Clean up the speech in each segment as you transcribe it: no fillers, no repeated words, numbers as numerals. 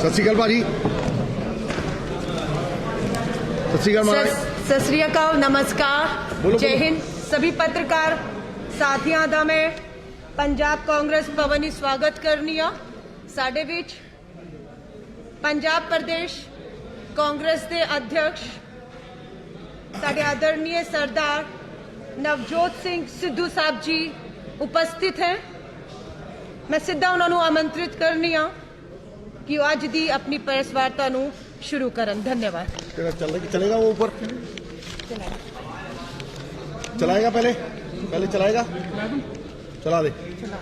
सत श्री अकाल भाजी। सत श्री अकाल महाराज। सत श्री अकाल, नमस्कार, जय हिंद सभी पत्रकार साथियों का मैं पंजाब कांग्रेस भवन ही स्वागत करनी आ। साडे विच पंजाब प्रदेश कांग्रेस के अध्यक्ष साडे आदरणीय सरदार नवजोत सिंह सिद्धू साहब जी उपस्थित हैं। मैं सीधा उन्होंने आमंत्रित करनी आ कि आज दी अपनी प्रेस वार्ता नू शुरू करन। धन्यवाद। चलेगा वो ऊपर चलाएगा, पहले चलाएगा, चला दे। थोड़ा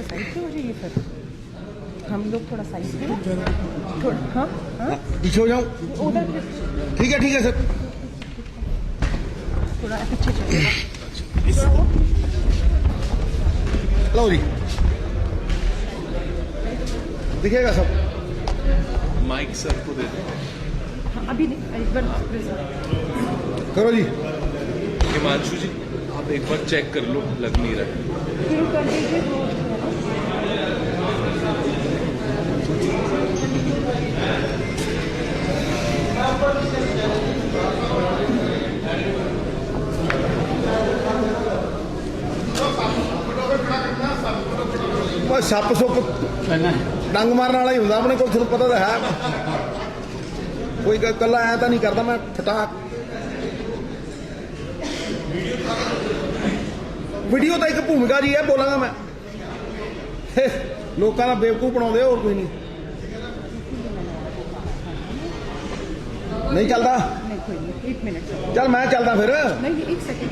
साइड पे हो जाइए सर, हम लोग थोड़ा साइड पे थोड़ा। हाँ पीछे हो जाऊं? ठीक है सर, थोड़ा पीछे चलिए। लो जी, दिखेगा सब। माइक सर को दे दो। अभी नहीं, एक बार करो जी। हिमांशु जी आप एक बार चेक कर लो, लग नहीं रहा है। शुरू कर दीजिए। सप सुप डंग मारने वाला ही होंगे अपने को, पता तो है। कोई कला ऐ तो नहीं करता मैं फटाक। वीडियो तो एक भूमिका जी है, बोलांगा मैं। लोगों का बेवकूफ बनाते और कोई नहीं चलता। एक मिनट चल मैं चलता फिर। नहीं, एक सेकंड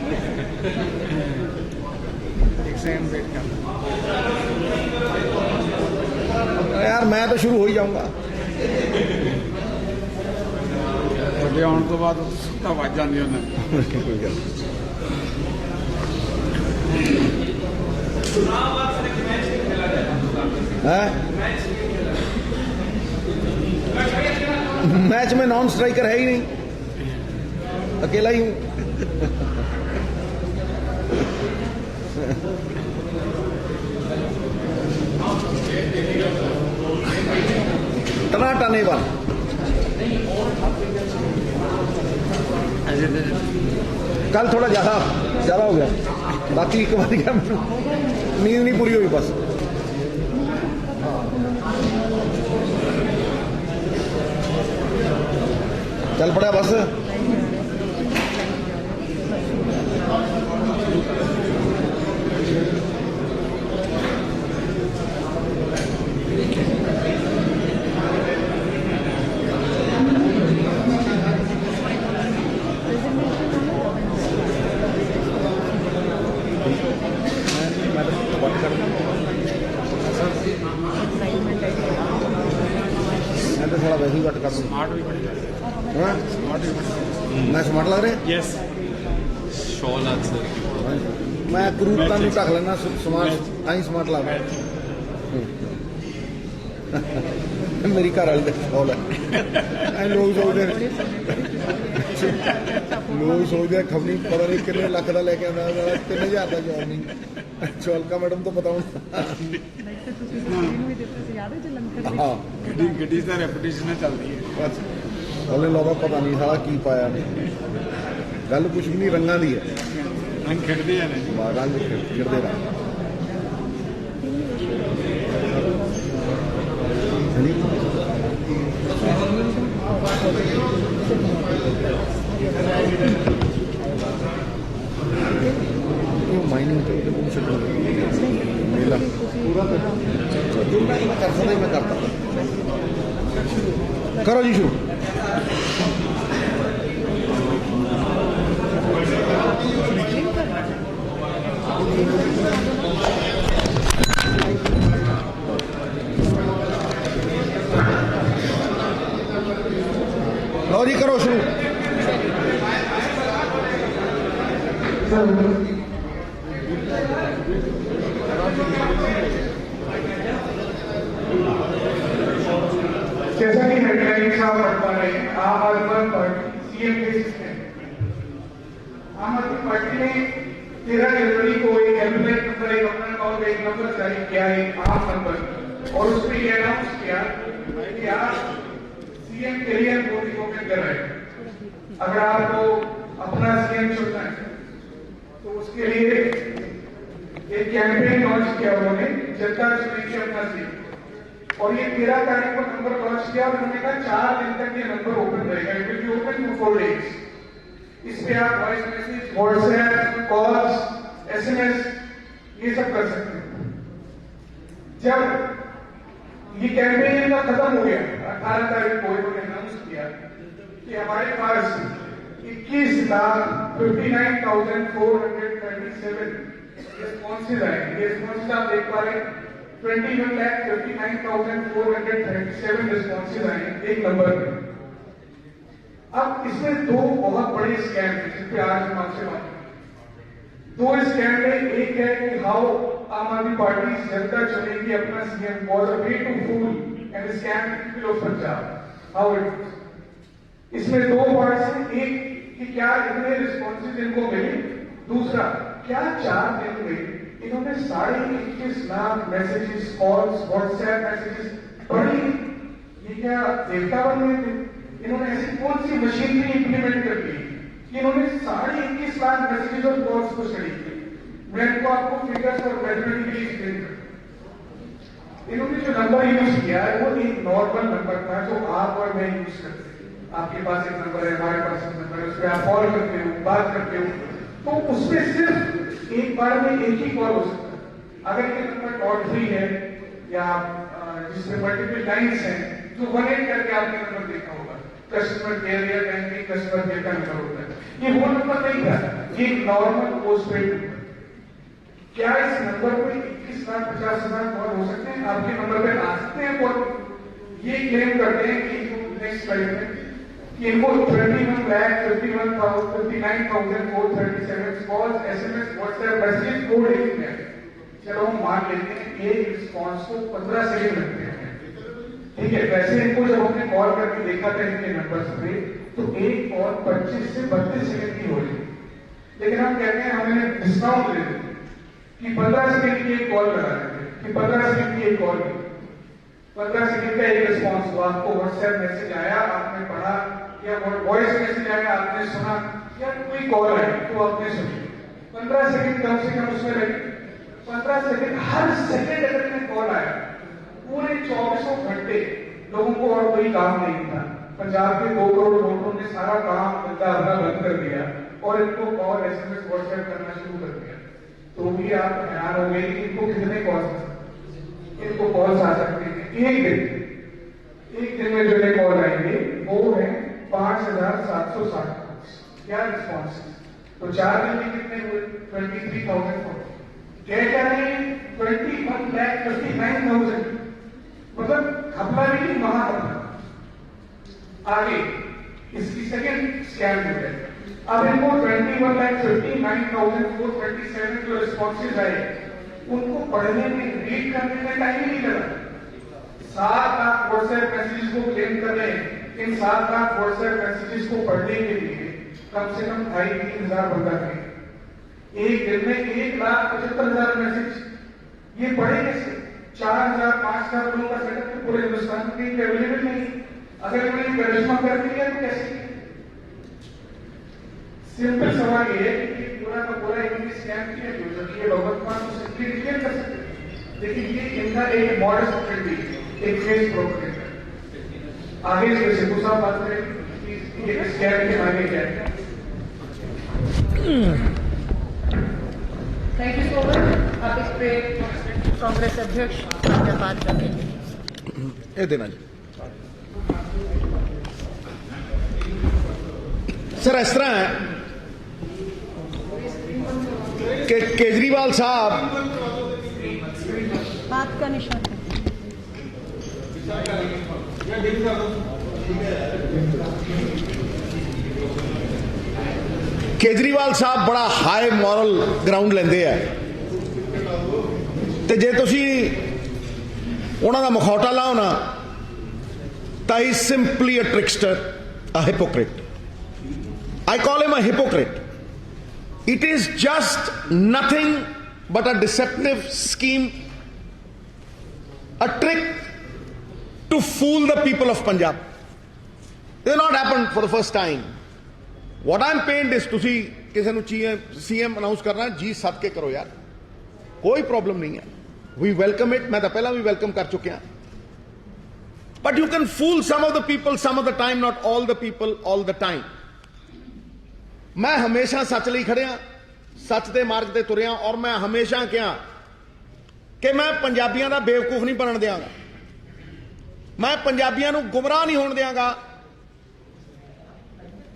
यार मैं तो शुरू हो ही जाऊंगा। आने तो बाद सुट्टा वज जाती है। मैच में नॉन स्ट्राइकर है ही नहीं, अकेला ही हूं। टनाटने वाला कल थोड़ा ज्यादा हो गया, बाकी एक बार नींद नहीं पूरी हुई बस। चल पड़ा बस। थोड़ा वैसे ही कट कर दूँ। मैं स्मार्ट लग रहा है। यस शॉल आंसर मैं क्रूरता नहीं ढक लेना, स्मार्ट आई स्मार्ट लग रहा। मेरी घर वाली शॉल है। लोग सोचते खबनी पता नहीं कितने लाख का लेके आना, 3000 का जॉब नहीं। चौलका मैडम तो बताऊँ। हाँ गड्डी का रेपुटेशन चलती है। बस बोले लोग पता नहीं सारा की पाया ने। गल कुछ भी नहीं, रंगा दी है। रंग खिड़ते हैं, रंग खिड़ते रह। माइनिंग मेला पूरा कर सकता ही मैं करता। करो जी शुरू। लो जी करो शुरू। जैसा कि हेडलाइन साहब पढ़ पा रहे हैं, आम आदमी पार्टी सीएम के सिस्टम। आम आदमी पार्टी ने 13 जनवरी को एक हेल्पलाइन नंबर, एक अपना कॉल, एक नंबर जारी किया है, आम नंबर और उसमें ये अनाउंस किया कि आप सीएम कैरियर मोदी को कर रहे हैं। अगर आपको अपना सीएम चुनना है तो उसके लिए एक कैंपेन लॉन्च किया उन्होंने, जनता चुनेगी अपना सीएम। और ये 13 तारीख को नंबर लॉन्च किया और उन्होंने कहा 4 दिन तक ये नंबर ओपन रहेगा, it will be open for 4 days. इस पे आप voice message, WhatsApp, calls, SMS ये सब कर सकते हैं। जब ये कैंपेन का खत्म हो गया 18 तारीख को इन्होंने अनाउंस किया कि हमारे पास 21,59,437 रिस्पॉन्सेज आए। ये रिस्पॉन्सेज आप देख पा रहे हैं, 21,59,437 रिस्पॉन्सेज आए एक नंबर पे। अब इसमें 2 बहुत बड़े स्कैम है जिस पे आज हम आपसे बात करें। 2 स्कैम है, एक है कि हाउ आम आदमी पार्टी जनता चुनेगी अपना CM was a way to fool and scam people of Punjab, how it. इसमें 2 पार्ट्स हैं, एक कि क्या इतने रिस्पॉन्सेज इनको मिले, दूसरा क्या 4 दिन में इन्होंने 21.5 lakh messages, calls, WhatsApp messages पढ़ी। ये क्या देवता बन गए थे? इन्होंने ऐसी कौन सी मशीनरी इंप्लीमेंट कर दी कि इन्होंने 21.5 लाख मैसेजेस और कॉल्स को स्टडी किया। मैं इनको आपको फिगर्स और मैथमेटिकली एक्सप्लेन कर। इन्होंने जो नंबर यूज किया है वो एक नॉर्मल नंबर था जो आप और मैं यूज करते हैं। आपके पास एक नंबर है, हमारे पास एक नंबर है, उस पर आप कॉल करते हो, बात करते हो, तो उसमें सिर्फ एक बार में एक ही कॉल हो सकता है। अगर ये नंबर टोल फ्री है या जिसमें मल्टीपल लाइन्स हैं, जो 18 करके आपने नंबर देखा होगा, कस्टमर केयर या बैंकिंग कस्टमर केयर का नंबर होता है, ये वो नंबर नहीं था, ये नॉर्मल पोस्टपेड नंबर। क्या इस नंबर पे 21,50,000 कॉल हो सकते हैं? आपके नंबर पे आ सकते हैं कॉल? ये क्लेम करते हैं कि नेक्स्ट स्लाइड में कि इनको 21,59,437 calls, SMS, WhatsApp message 4 days में। चलो हम मान लेते हैं एक रिस्पॉन्स को 15 सेकंड लगते हैं, ठीक है। वैसे इनको जब हमने कॉल करके देखा था इनके नंबर्स पे तो एक कॉल 25 से 32 सेकंड की हो रही, लेकिन हम कहते हैं हमें डिस्काउंट दे देते कि 15 सेकंड की एक कॉल लगा देते कि 15 सेकंड की एक कॉल, 15 सेकंड का एक रिस्पॉन्स हुआ, आपको व्हाट्सएप मैसेज आया, आपने पढ़ा, या वॉइस मैसेज आया, आपने सुना, या कोई कॉल आई तो आपने सुनी। 15 सेकंड कम से कम उसमें लगे। 15 सेकंड, हर सेकंड अगर इन्हें कॉल आया, पूरे 24 घंटे लोगों को और कोई काम नहीं था। पंजाब के 2 करोड़ वोटरों ने सारा काम धंधा अपना बंद कर दिया और इनको कॉल, एसएमएस, व्हाट्सएप करना शुरू कर दिया। तो भी आप हैरान हो गए कि इनको कितने कॉल्स, इनको कॉल्स आ सकते हैं एक दिन में जो कॉल आएंगे वो है 5,760 कॉल्स। क्या रिस्पॉन्स? तो 4 दिन में कितने हुए? 23,000 कॉल्स। क्या रहे हैं? 21,59,000, मतलब खपला नहीं, महाखपला। आगे इसकी सेकेंड स्कैम है। अब इनको 21,59,437 जो रिस्पॉन्सेज आए उनको पढ़ने में, रीड करने में टाइम ही नहीं लगा। 7 लाख व्हाट्सएप मैसेजेस को क्लेम कर रहे हैं। इन 7 लाख व्हाट्सएप मैसेजेस को पढ़ने के लिए कम से कम 2,500-3,000 बंदा करें। एक दिन में 1,75,000 मैसेज, ये पढ़े कैसे? 4,000-5,000 लोगों का सेटअप तो पूरे हिंदुस्तान में कहीं अवेलेबल नहीं। अगर इन्होंने करिश्मा कर दिया तो कैसे? सिंपल सवाल ये है कि पूरा का पूरा इनकी स्कैम किया जो ये भगवत मान उसकी क्लियर कर सकते हैं, लेकिन ये इनका एक मॉडस ऑपरेंडी, एक फेस प्रोपेगेंडा। आगे इसमें सिद्धू साहब बात करेंगे कि ये स्कैम के आगे क्या है। Thank you so much. आप इस पे कांग्रेस अध्यक्ष बात करेंगे। ये देना जी सर। इस तरह है कि केजरीवाल साहब बात का निशान केजरीवाल साहब बड़ा हाई मॉरल ग्राउंड लेंदे है ते जे तुसी उन्हां दा मुखौटा लाओ ना तां ही simply a trickster, a hypocrite. I call him a hypocrite. It is just nothing but a deceptive scheme, a trick to fool the people of Punjab. It has not happened for the first time. What I'm pained is ਤੁਸੀਂ ਕਿਸੇ ਨੂੰ CM announce ਕਰਨਾ ਜੀ ਸੱਦ ਕੇ ਕਰੋ ਯਾਰ, ਕੋਈ problem ਨਹੀਂ ਹੈ. We welcome it. ਮੈਂ ਤਾਂ ਪਹਿਲਾਂ ਵੀ ਵੈਲਕਮ ਕਰ ਚੁੱਕਿਆ. But you can fool some of the people some of the time, not all the people all the time. ਮੈਂ ਹਮੇਸ਼ਾ ਸੱਚ ਲਈ ਖੜਿਆ, ਸੱਚ ਦੇ ਮਾਰਗ ਤੇ ਤੁਰਿਆ, ਔਰ ਮੈਂ ਹਮੇਸ਼ਾ ਕਿਹਾ ਕਿ ਮੈਂ ਪੰਜਾਬੀਆਂ ਦਾ ਬੇਵਕੂਫ ਨਹੀਂ ਬਣਨ ਦਿਆਂਗਾ, ਮੈਂ ਪੰਜਾਬੀਆਂ ਨੂੰ ਗੁੰਮਰਾਹ ਨਹੀਂ ਹੋਣ ਦਿਆਂਗਾ,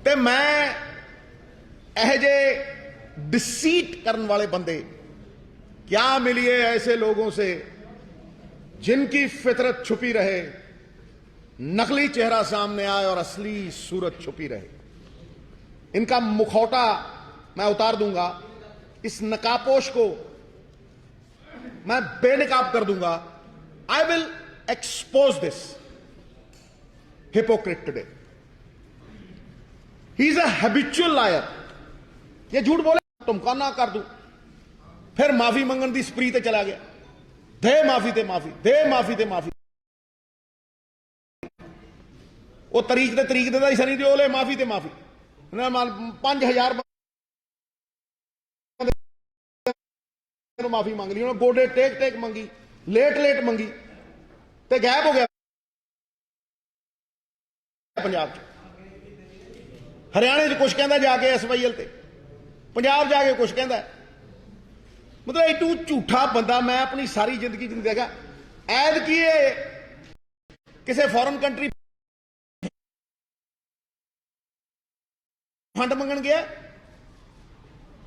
ਤੇ ਮੈਂ ਇਹ ਜੇ डिसीट करने वाले बंदे क्या मिलिए ऐसे लोगों से जिनकी फितरत छुपी रहे, नकली चेहरा सामने आए और असली सूरत छुपी रहे. इनका मुखौटा मैं उतार दूंगा, इस नकाबपोश को मैं बेनकाब कर दूंगा. I will expose this hypocrite today. He is a habitual liar. ये झूठ बोले धमकाना कर दूं, फिर माफी मंगन की स्प्री ते चला गया, दे माफी ते माफी, दे माफी ते माफी. वो तरीक देता ही सनी दे ओले माफी ते माफी. 5000 माफी मंग ली, उन्होंने गोडे टेक मंगी, लेट मंगी, ते गायब हो गया पंजाब च. हरियाणे च कुछ कहता जाके SYL ते, पंजाब जाके कुछ कहता. मतलब एडू झूठा बंदा मैं अपनी सारी जिंदगी देखा. ऐद की किसी फॉरेन कंट्री फंड मंगन गया,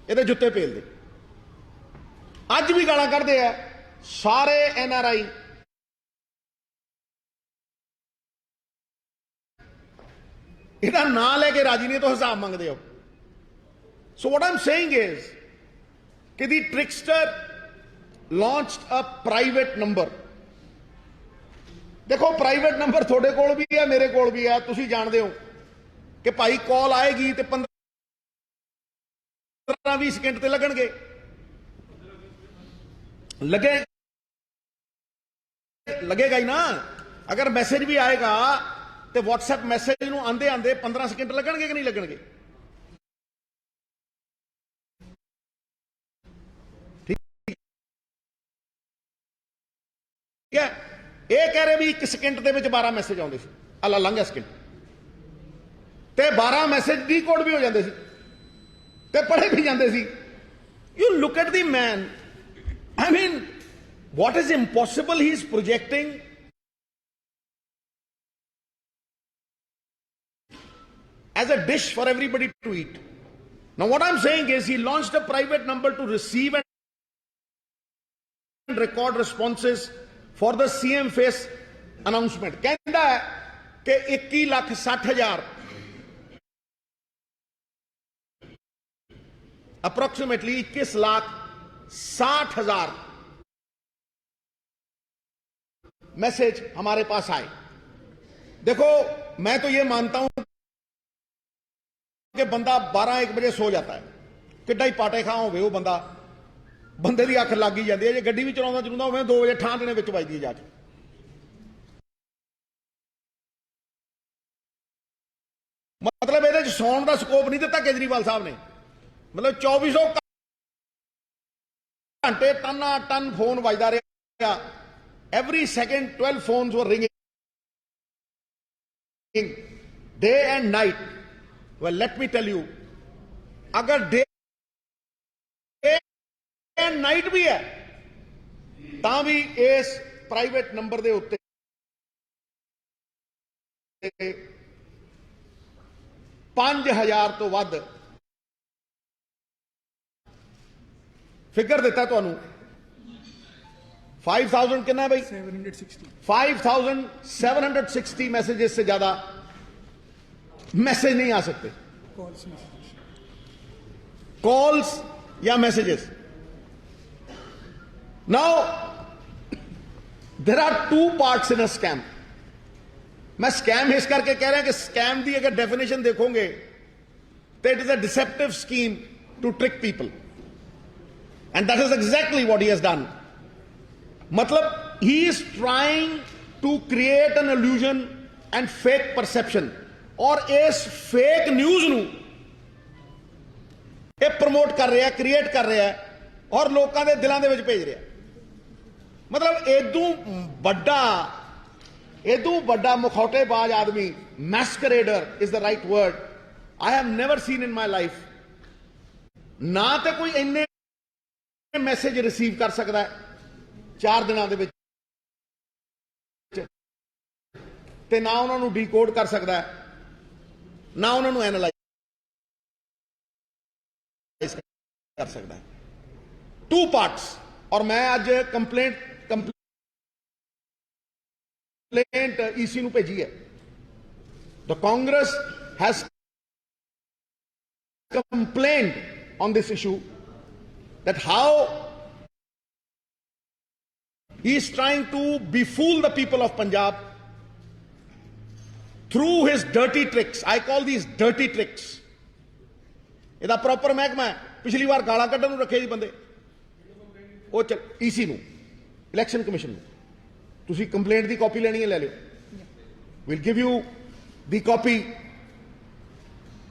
ये जुत्ते पेल दे. अज भी गालां कढदे आ सारे NRI. ਇਹਦਾ ਨਾਂ ਲੈ ਕੇ ਰਾਜੀ ਨਹੀਂ ਤਾਂ ਹਿਸਾਬ ਮੰਗਦੇ ਹੋ. ਸੋ ਵਾਟ ਆਮ ਸੇਇੰਗ ਇਜ਼ ਕਿ ਦੀ ਟ੍ਰਿਕਸਟਰ ਲਾਂਚਡ ਅ ਪ੍ਰਾਈਵੇਟ ਨੰਬਰ. ਦੇਖੋ ਪ੍ਰਾਈਵੇਟ ਨੰਬਰ ਤੁਹਾਡੇ ਕੋਲ ਵੀ ਹੈ, ਮੇਰੇ ਕੋਲ ਵੀ ਹੈ. ਤੁਸੀਂ ਜਾਣਦੇ ਹੋ ਕਿ ਭਾਈ ਕਾਲ ਆਏਗੀ ਤੇ 15-20 ਸਕਿੰਟ ਤੇ ਲੱਗਣਗੇ, लगेगा ही ना. अगर मैसेज भी आएगा तो व्हाट्सएप मैसेज ਨੂੰ ਆਂਦੇ 15 ਸਕਿੰਟ ਲੱਗਣਗੇ ਕਿ ਨਹੀਂ ਲੱਗਣਗੇ? ਠੀਕ ਹੈ. ਇਹ ਕਹਿ ਰਹੇ ਵੀ 1 ਸਕਿੰਟ ਦੇ ਵਿੱਚ 12 ਮੈਸੇਜ ਆਉਂਦੇ ਸੀ, ਅੱਲਾ ਲੰਘਿਆ ਸਕਿੰਟ ਤੇ 12 ਮੈਸੇਜ ਡੀਕੋਡ ਵੀ ਹੋ ਜਾਂਦੇ ਸੀ ਤੇ ਪੜ੍ਹੇ ਵੀ ਜਾਂਦੇ ਸੀ. You look at the man. I mean, what is impossible he is projecting as a dish for everybody to eat. Now what I'm saying is he launched a private number to receive and record responses for the CM face announcement. कहता है कि 21,60,000 approximately 21,60,000 message हमारे पास आए. देखो मैं तो ये मानता हूं कि बंदा 12-1 बजे सो जाता है, किड्डा ही पाटे खा होवे वो बंदा, बंदे दी अख लग ही जाती है. जे गड्डी भी चलाਉਂਦਾ होवे 2 बजे ਠਾਂ ਦੇਣੇ ਵਿੱਚ ਵੱਜਦੀ ਜਾ ਕੇ. मतलब ਇਹਦੇ ਚ ਸੌਣ ਦਾ ਸਕੋਪ ਨਹੀਂ ਦਿੱਤਾ ਕੇਜਰੀਵਾਲ ਸਾਹਿਬ ਨੇ. मतलब 2400 घंटे टन फोन बजता रहा. Every second 12 phones were ringing day and night. Well, let me tell you, अगर day and night भी है तां भी इस प्राइवेट नंबर दे उत्ते 5000 तो वध फिगर दिता तुहानू. 5000 कितना है भाई? 760. 5760 मैसेजेस से ज्यादा मैसेज नहीं आ सकते. कॉल्स या messages. Now there are 2 parts in a scam. मैं स्कैम इस करके कह रहा हूं कि स्कैम की अगर डेफिनेशन देखोगे तो it is a deceptive scheme to trick people, and that is exactly what he has done. मतलब he is trying to create an illusion and fake perception, और इस fake news ਨੂੰ ਇਹ ਪ੍ਰਮੋਟ ਕਰ ਰਿਹਾ, ਕ੍ਰੀਏਟ ਕਰ ਰਿਹਾ ਔਰ ਲੋਕਾਂ ਦੇ ਦਿਲਾਂ ਦੇ ਵਿੱਚ ਭੇਜ ਰਿਹਾ। ਮਤਲਬ ਇਦੋਂ ਵੱਡਾ ਮੁਖੌਟੇਬਾਜ਼ ਆਦਮੀ, masquerader is the right word, I have never seen in my life. ਨਾ ਤੇ ਕੋਈ ਇੰਨੇ ਮੈਸੇਜ ਰਿਸੀਵ ਕਰ ਸਕਦਾ 4 ਦਿਨਾਂ ਦੇ ਵਿੱਚ, ਤੇ ਨਾ ਉਹਨਾਂ ਨੂੰ ਡੀਕੋਡ ਕਰ ਸਕਦਾ, ਨਾ ਉਹਨਾਂ ਨੂੰ ਐਨਾਲਾਈਜ਼ ਕਰ ਸਕਦਾ। 2 parts। और मैं आज कंप्लेंट ईसी ਨੂੰ ਭੇਜੀ ਹੈ। The Congress has complained on this issue that how he is trying to befool the people of Punjab through his dirty tricks. I call these dirty tricks. ਇਹਦਾ proper ਮਹਿਕਮਾ ਹੈ। ਪਿਛਲੀ ਵਾਰ ਗਾਲਾਂ ਕੱਢਣ ਨੂੰ ਰੱਖੇ ਜੀ ਬੰਦੇ, ਉਹ ਈਸੀ ਨੂੰ, ਇਲੈਕਸ਼ਨ ਕਮਿਸ਼ਨ ਨੂੰ। ਤੁਸੀਂ ਕੰਪਲੇਂਟ ਦੀ ਕਾਪੀ ਲੈਣੀ ਹੈ, ਲੈ ਲਿਓ, will give you the copy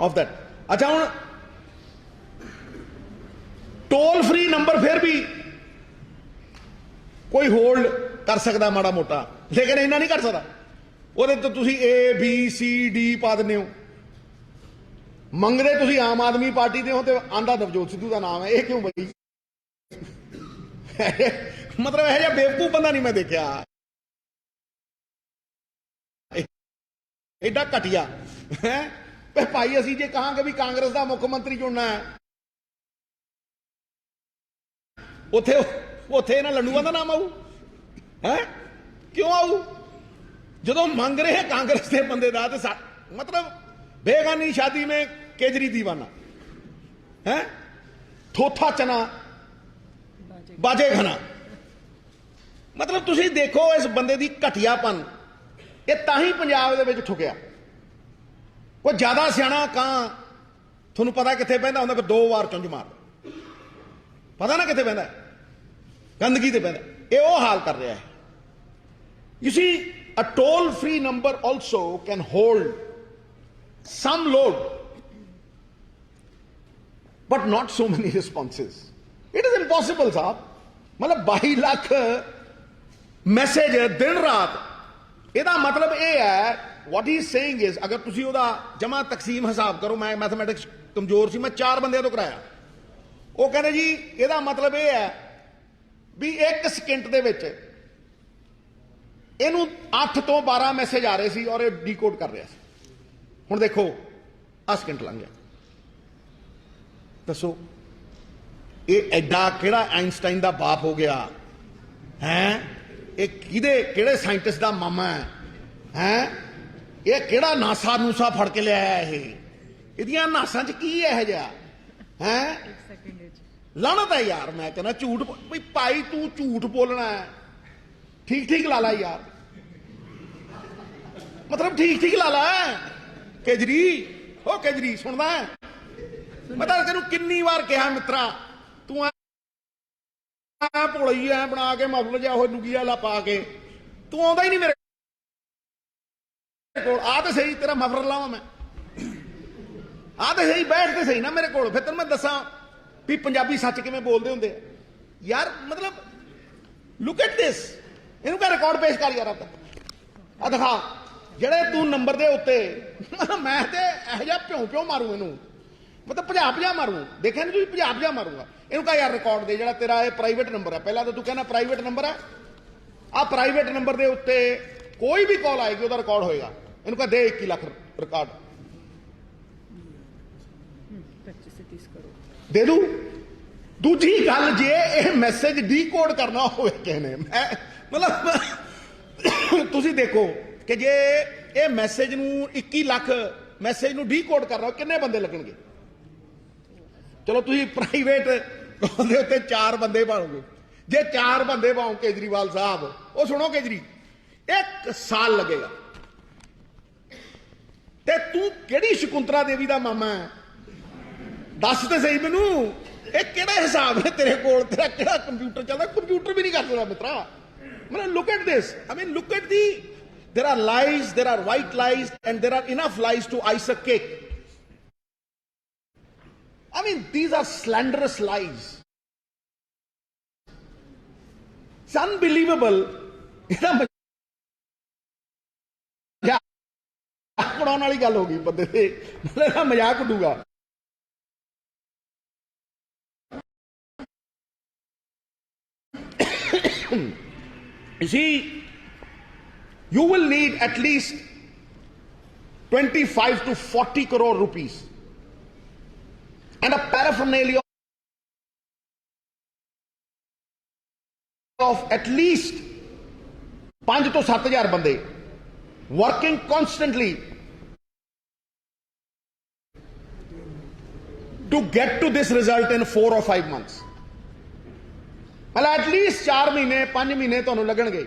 of that. ਅੱਛਾ, ਹੁਣ ਟੋਲ ਫ੍ਰੀ ਨੰਬਰ ਫਿਰ ਵੀ ਕੋਈ ਹੋਲਡ ਕਰ ਸਕਦਾ ਮਾੜਾ ਮੋਟਾ, ਲੇਕਿਨ ਇੰਨਾ ਨਹੀਂ ਕਰ ਸਕਦਾ। ਉਹਦੇ ਤੋਂ ਤੁਸੀਂ ABCD ਪਾ ਦਿੰਦੇ ਹੋ। ਮੰਗਦੇ ਤੁਸੀਂ ਆਮ ਆਦਮੀ ਪਾਰਟੀ ਦੇ ਹੋ ਤੇ ਆਂਦਾ ਨਵਜੋਤ ਸਿੱਧੂ ਦਾ ਨਾਮ ਹੈ। ਇਹ ਕਿਉਂ ਬਈ? ਮਤਲਬ ਇਹ ਜਿਹਾ ਬੇਵਕੂਫ ਬੰਦਾ ਨਹੀਂ ਮੈਂ ਦੇਖਿਆ, ਐਡਾ ਘਟੀਆ ਹੈ। ਭਾਈ ਅਸੀਂ ਜੇ ਕਹਾਂਗੇ ਵੀ ਕਾਂਗਰਸ ਦਾ ਮੁੱਖ ਮੰਤਰੀ ਚੁਣਨਾ ਹੈ, ਉੱਥੇ ਇਹਨਾਂ ਲੰਡੂਆਂ ਦਾ ਨਾਮ ਆਊ ਹੈ? ਕਿਉਂ ਆਊ? ਜਦੋਂ ਮੰਗ ਰਹੇ ਕਾਂਗਰਸ ਦੇ ਬੰਦੇ ਦਾ, ਤੇ ਮਤਲਬ बेगानी शादी में केजरी दीवाना है, थोथा चना बाजे घना। मतलब तुसी देखो इस बंदे दी घटियापन। ये ताही पंजाब दे विच ठुकिया। कोई ज्यादा सियाणा कां तुहानूं पता कित्थे पैंदा हुंदा, 2 वार चुंझ मार पता ना कित्थे पैंदा, गंदगी ते पैंदा। ये वो हाल कर रहा है। You see, a toll free number also can hold some load, but not so many responses. It is impossible, साहब। मतलब 22 लाख मैसेज दिन रात। ਇਹਦਾ ਮਤਲਬ ਇਹ ਹੈ, what he is saying is, ਅਗਰ ਤੁਸੀਂ ਉਹਦਾ ਜਮਾ ਤਕਸੀਮ ਹਿਸਾਬ ਕਰੋ, ਮੈਂ ਮੈਥਮੈਟਿਕਸ ਕਮਜ਼ੋਰ ਸੀ, ਮੈਂ 4 ਬੰਦਿਆਂ ਤੋਂ ਕਰਾਇਆ। ਉਹ ਕਹਿੰਦੇ ਜੀ ਇਹਦਾ ਮਤਲਬ ਇਹ ਹੈ ਵੀ 1 ਸਕਿੰਟ ਦੇ ਵਿੱਚ ਇਹਨੂੰ 8 ਤੋਂ 12 ਮੈਸੇਜ ਆ ਰਹੇ ਸੀ ਔਰ ਇਹ ਡੀਕੋਡ ਕਰ ਰਿਹਾ ਸੀ। ਹੁਣ ਦੇਖੋ, 10 ਸਕਿੰਟ ਲੰਘ ਗਿਆ, ਦੱਸੋ ਇਹ ਐਡਾ ਕਿਹੜਾ ਆਇਨਸਟਾਈਨ ਦਾ ਬਾਪ ਹੋ ਗਿਆ ਹੈ? ਇਹ ਕਿਹੜੇ ਸਾਇੰਟਿਸਟ ਦਾ ਮਾਮਾ ਹੈ? ਇਹ ਕਿਹੜਾ ਨਾਸਾ ਨੂਸਾ ਫੜ ਕੇ ਲਿਆਇਆ? ਇਹਦੀਆਂ ਨਾਸਾਂ 'ਚ ਕੀ ਇਹੋ ਜਿਹਾ ਹੈ? ਲਾਹਨਤ ਹੈ ਯਾਰ। ਮੈਂ ਕਹਿੰਦਾ ਝੂਠ ਵੀ ਭਾਈ ਤੂੰ ਝੂਠ ਬੋਲਣਾ ਹੈ, ਠੀਕ ਲਾ ਲਾ ਯਾਰ, ਮਤਲਬ ਠੀਕ ਲਾ ਲਾ। केजरी, ओ केजरी सुनदा है? मैं तेनू किन्नी बार कहा मित्रा, तू भोली ऐ बना के मफलर जा लुगी वाला पा के, तू आंदा ही नहीं मेरे कोल। आ तो सही, तेरा मफलर लावां मैं, आ तो सही, बैठ के सही ना मेरे कोल, फिर तेन मैं दसा भी पंजाबी सच किवें बोलदे हुंदे यार। मतलब लुक एट दिस, इहनूं कह रिकॉर्ड पेश कर यार, आ दिखा ਜਿਹੜੇ ਤੂੰ ਨੰਬਰ ਦੇ ਉੱਤੇ। ਮੈਂ ਤੇ ਇਹੋ ਜਿਹਾ ਭਿਉਂ ਮਾਰੂ ਇਹਨੂੰ, ਮਤਲਬ ਭਜਾ ਮਾਰੂ। ਦੇਖਿਆ ਨਹੀਂ ਤੁਸੀਂ, ਭਜਾ ਮਾਰੂਗਾ ਇਹਨੂੰ। ਕਹ ਯਾਰ ਰਿਕਾਰਡ ਦੇ, ਜਿਹੜਾ ਤੇਰਾ ਇਹ ਪ੍ਰਾਈਵੇਟ ਨੰਬਰ ਹੈ, ਪਹਿਲਾਂ ਤਾਂ ਤੂੰ ਕਹਿੰਦਾ ਪ੍ਰਾਈਵੇਟ ਨੰਬਰ ਹੈ, ਆ ਪ੍ਰਾਈਵੇਟ ਨੰਬਰ ਦੇ ਉੱਤੇ ਕੋਈ ਵੀ ਕਾਲ ਆਏਗੀ ਉਹਦਾ ਰਿਕਾਰਡ ਹੋਏਗਾ। ਇਹਨੂੰ ਕਹ ਦੇ 21 ਲੱਖ ਰਿਕਾਰਡ ਦੇ ਦੂ। ਦੂਜੀ ਗੱਲ, ਜੇ ਇਹ ਮੈਸੇਜ ਡੀਕੋਡ ਕਰਨਾ ਹੋਵੇ ਕਿਸੇ ਨੇ, ਮਤਲਬ ਤੁਸੀਂ ਦੇਖੋ ਕਿ ਜੇ ਇਹ ਮੈਸੇਜ ਨੂੰ 21 ਲੱਖ ਮੈਸੇਜ ਨੂੰ ਡੀਕੋਡ ਕਰ ਰਹਾ, ਕਿੰਨੇ ਬੰਦੇ ਲੱਗਣਗੇ? ਚਲੋ ਤੁਸੀਂ ਪ੍ਰਾਈਵੇਟ ਦੇ ਉੱਤੇ 4 ਬੰਦੇ ਪਾਓਗੇ। ਜੇ 4 ਬੰਦੇ ਪਾਓ ਕੇਜਰੀਵਾਲ ਸਾਹਿਬ, ਉਹ ਸੁਣੋ ਕੇਜਰੀ, 1 ਸਾਲ ਲੱਗੇਗਾ। ਤੇ ਤੂੰ ਕਿਹੜੀ ਸ਼ਕੁੰਤਲਾ ਦੇਵੀ ਦਾ ਮਾਮਾ ਹੈ? ਦੱਸ ਤੇ ਸਹੀ ਮੈਨੂੰ, ਇਹ ਕਿਹੜਾ ਹਿਸਾਬ ਹੈ ਤੇਰੇ ਕੋਲ? ਤੇਰਾ ਕਿਹੜਾ ਕੰਪਿਊਟਰ ਚੱਲਦਾ? ਕੰਪਿਊਟਰ ਵੀ ਨਹੀਂ ਕਰ ਸਕਦਾ ਮਿੱਤਰਾ। Look at this. Look at there are lies, there are white lies, and there are enough lies to ice a cake. These are slanderous lies. It's unbelievable. ਬਣਾਉਣ ਵਾਲੀ ਗੱਲ ਹੋ ਗਈ ਬੰਦੇ ਤੇ ਮਜ਼ਾਕ ਉੱਡੂਗਾ You see, you will need at least 25 to 40 crore rupees and a paraphernalia of at least 5 to 7,000 bande working constantly to get to this result in 4 or 5 months. At least 4 ਮਹੀਨੇ 5 ਮਹੀਨੇ ਤੁਹਾਨੂੰ ਲੱਗਣਗੇ।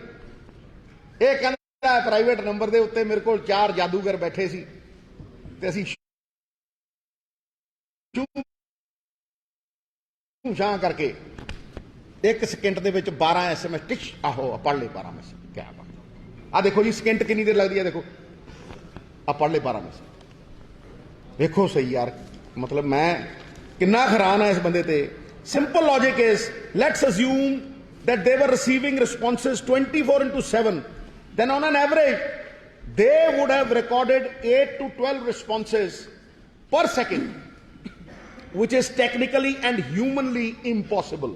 ਇਹ ਕਹਿੰਦਾ ਪ੍ਰਾਈਵੇਟ ਨੰਬਰ ਦੇ ਉੱਤੇ ਮੇਰੇ ਕੋਲ 4 ਜਾਦੂਗਰ ਬੈਠੇ ਸੀ ਤੇ ਅਸੀਂ ਸ਼ਾਂ ਕਰਕੇ 1 ਸਕਿੰਟ ਦੇ ਵਿੱਚ 12 SMS ਟਿਕ ਆਹੋ ਪੜ੍ਹ ਲੈ 12 ਮੈਸੇਜ ਕਿਆ ਬਾਤ ਆ ਦੇਖੋ ਜੀ ਸਕਿੰਟ ਕਿੰਨੀ ਦੇਰ ਲੱਗਦੀ ਹੈ ਦੇਖੋ ਆ ਪੜ੍ਹ ਲੈ 12 ਮੈਸੇਜ ਵੇਖੋ ਸਹੀ ਯਾਰ मतलब मैं कितना हैरान है इस बंदे ते simple logic is let's assume that they were receiving responses 24/7 then on an average they would have recorded 8 to 12 responses per second which is technically and humanly impossible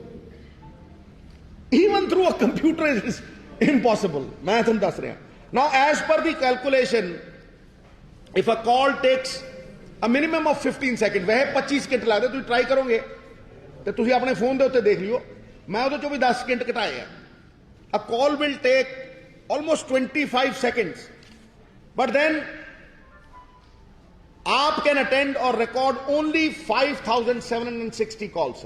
even through a computer it is impossible मैं तुम दस रहा now as per the calculation if a call takes a minimum of 15 seconds वह 25 second लगते तुम try करोगे तो तुम अपने फोन के उत्ते देख लियो मैं वो भी 10 सेकंड घटाए हैं a call will take almost 25 seconds but then aap can attend or record only 5,760 calls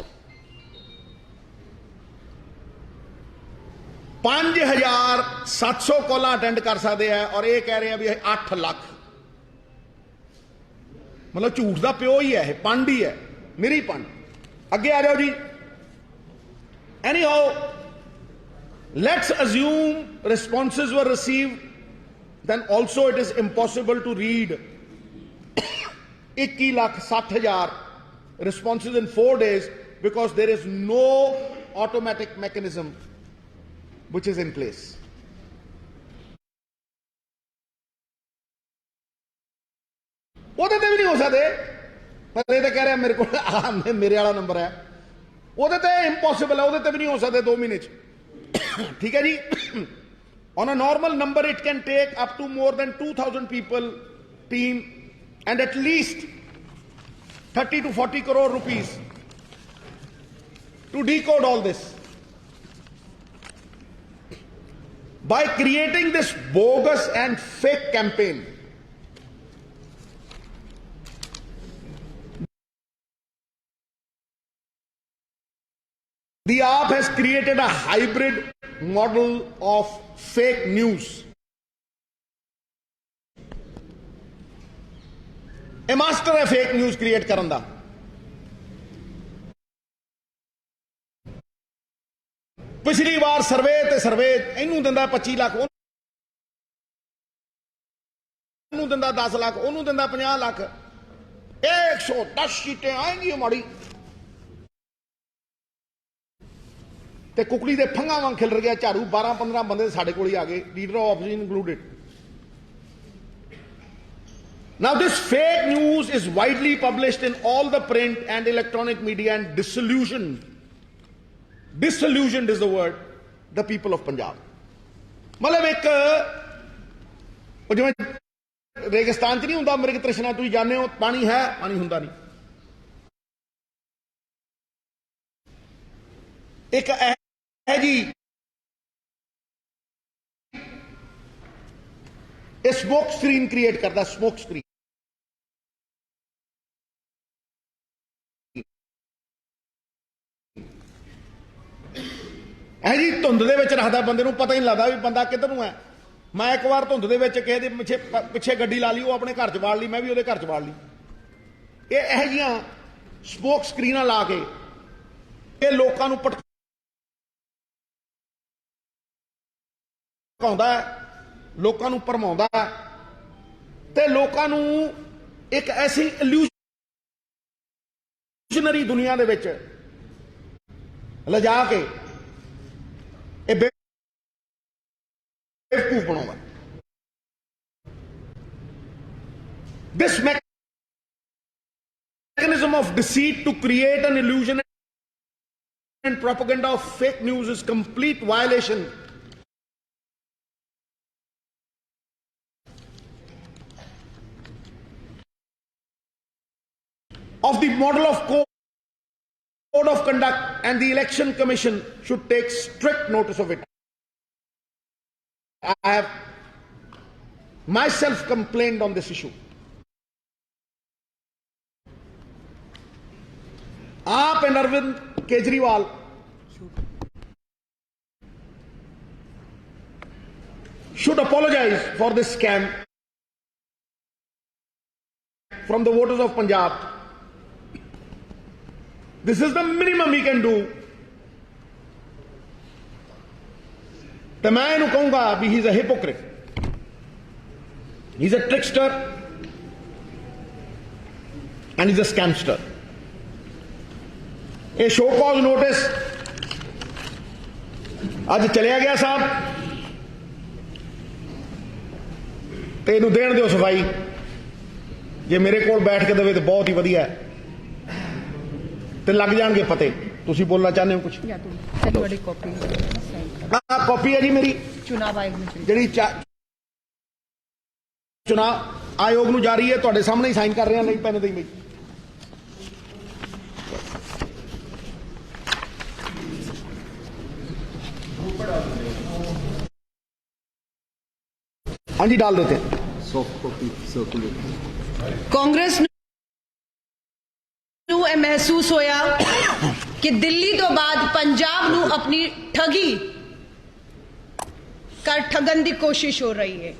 5,700 call attend कर सकते हैं और ये कह रहे हैं भी 8 लाख मतलब झूठ का प्यो ही है पंड ही है मेरी पंड अगे आ जाओ जी anyhow let's assume responses were received then also it is impossible to read 21,60,000 responses in 4 days because there is no automatic mechanism which is in place ਉਹਦੇ ਤੇ ਵੀ ਨਹੀਂ ਹੋ ਸਕਦੇ ਪਰ ਇਹ ਤਾਂ ਕਹਿ ਰਿਹਾ ਮੇਰੇ ਕੋਲ ਮੇਰੇ ਵਾਲਾ ਨੰਬਰ ਹੈ ਉਹਦੇ ਤੇ ਇੰਪੋਸੀਬਲ ਹੈ ਉਹਦੇ ਤੇ ਵੀ ਨਹੀਂ ਹੋ ਸਕਦੇ 2 ਮਹੀਨੇ ਚ ਠੀਕ ਹੈ ਜੀ on a normal number it can take up to more than 2,000 people team and at least 30 to 40 crore rupees to decode all this by creating this bogus and fake campaign the app has created a hybrid model of fake news. A master है fake news create करन दा। पिछली बार सर्वे ते सर्वे इनू दिंदा 25 लाख ओनू दिंदा 10 लाख ओनू दिंदा 50 लाख 110 सीटें आएंगी हमारी ਤੇ ਕੁਕੜੀ ਦੇ ਫੰਗਾ ਵਾਂਗ ਖਿਲਰ ਗਿਆ ਝਾੜੂ 12-15 ਬੰਦੇ ਸਾਡੇ ਕੋਲ ਹੀ ਆ ਗਏ leader of opposition included now this fake news is widely published in all the print and electronic media and disillusioned is the word the people of Punjab मतलब एक ਜਿਵੇਂ ਰੇਗਿਸਤਾਨ ਚ ਨਹੀਂ ਹੁੰਦਾ ਮਿਰਗ ਤ੍ਰਿਸ਼ਨਾ ਤੁਸੀਂ ਜਾਣਦੇ ਹੋ ਪਾਣੀ ਹੈ ਪਾਣੀ ਹੁੰਦਾ ਨਹੀਂ एक है जी स्मोक स्क्रीन क्रिएट करता स्मोक स्क्रीन है जी धुंध दे विच रखदा बंदे नूं पता ही नहीं लगदा भी बंदा किधर नूं है मैं एक बार धुंध दे विच किसे दे पिछे गड्डी ला ली वो अपने घर च वाड़ ली मैं भी उहदे घर च वाड़ ली ये जिहियां स्मोक स्क्रीनां ला के ये लोकां नूं ਭੜਕਾਉਂਦਾ ਹੈ, ਲੋਕਾਂ ਨੂੰ ਭਰਮਾਉਂਦਾ ਹੈ ਤੇ ਲੋਕਾਂ ਨੂੰ ਇੱਕ ਐਸੀ ਇਲੂਜ਼ਨਰੀ ਦੁਨੀਆ ਦੇ ਵਿੱਚ ਲਿਜਾ ਕੇ ਇਹ ਬੇਵਕੂਫ ਬਣਾਉਂਦਾ। This mechanism of deceit to create an illusion and propaganda of fake news is complete violation of the model of code of conduct, and the Election Commission should take strict notice of it. I have myself complained on this issue. Aap and Arvind Kejriwal should apologize for this scam from the voters of Punjab. This is the minimum he can do. तो मैं इन्हू कहूंगा भी he is a hypocrite, he is a trickster and is a scamster. ये show cause notice अज चलिया गया साहब, तो इनू देण दिओ सफाई। जे मेरे कोल बैठ के देवे तो बहुत ही वधिया है, तो लग जाएंगे पते। तुसी बोलना चाहते हो कुछ? कॉपी है जी मेरी चुनाव आयोग में जी चुनाव आयोग नू जारी है, तुहाडे सामने ही साइन कर रहे हैं। नहीं पैन दी बई हाँ जी डाल देते हैं। Soft copy circulate. कांग्रेस ਨੂੰ ਇਹ ਮਹਿਸੂਸ ਹੋਇਆ ਕਿ ਦਿੱਲੀ ਤੋਂ ਬਾਅਦ ਪੰਜਾਬ ਨੂੰ ਆਪਣੀ ਠਗੀ ਕਰ ਠਗਣ ਦੀ ਕੋਸ਼ਿਸ਼ ਹੋ ਰਹੀ ਹੈ।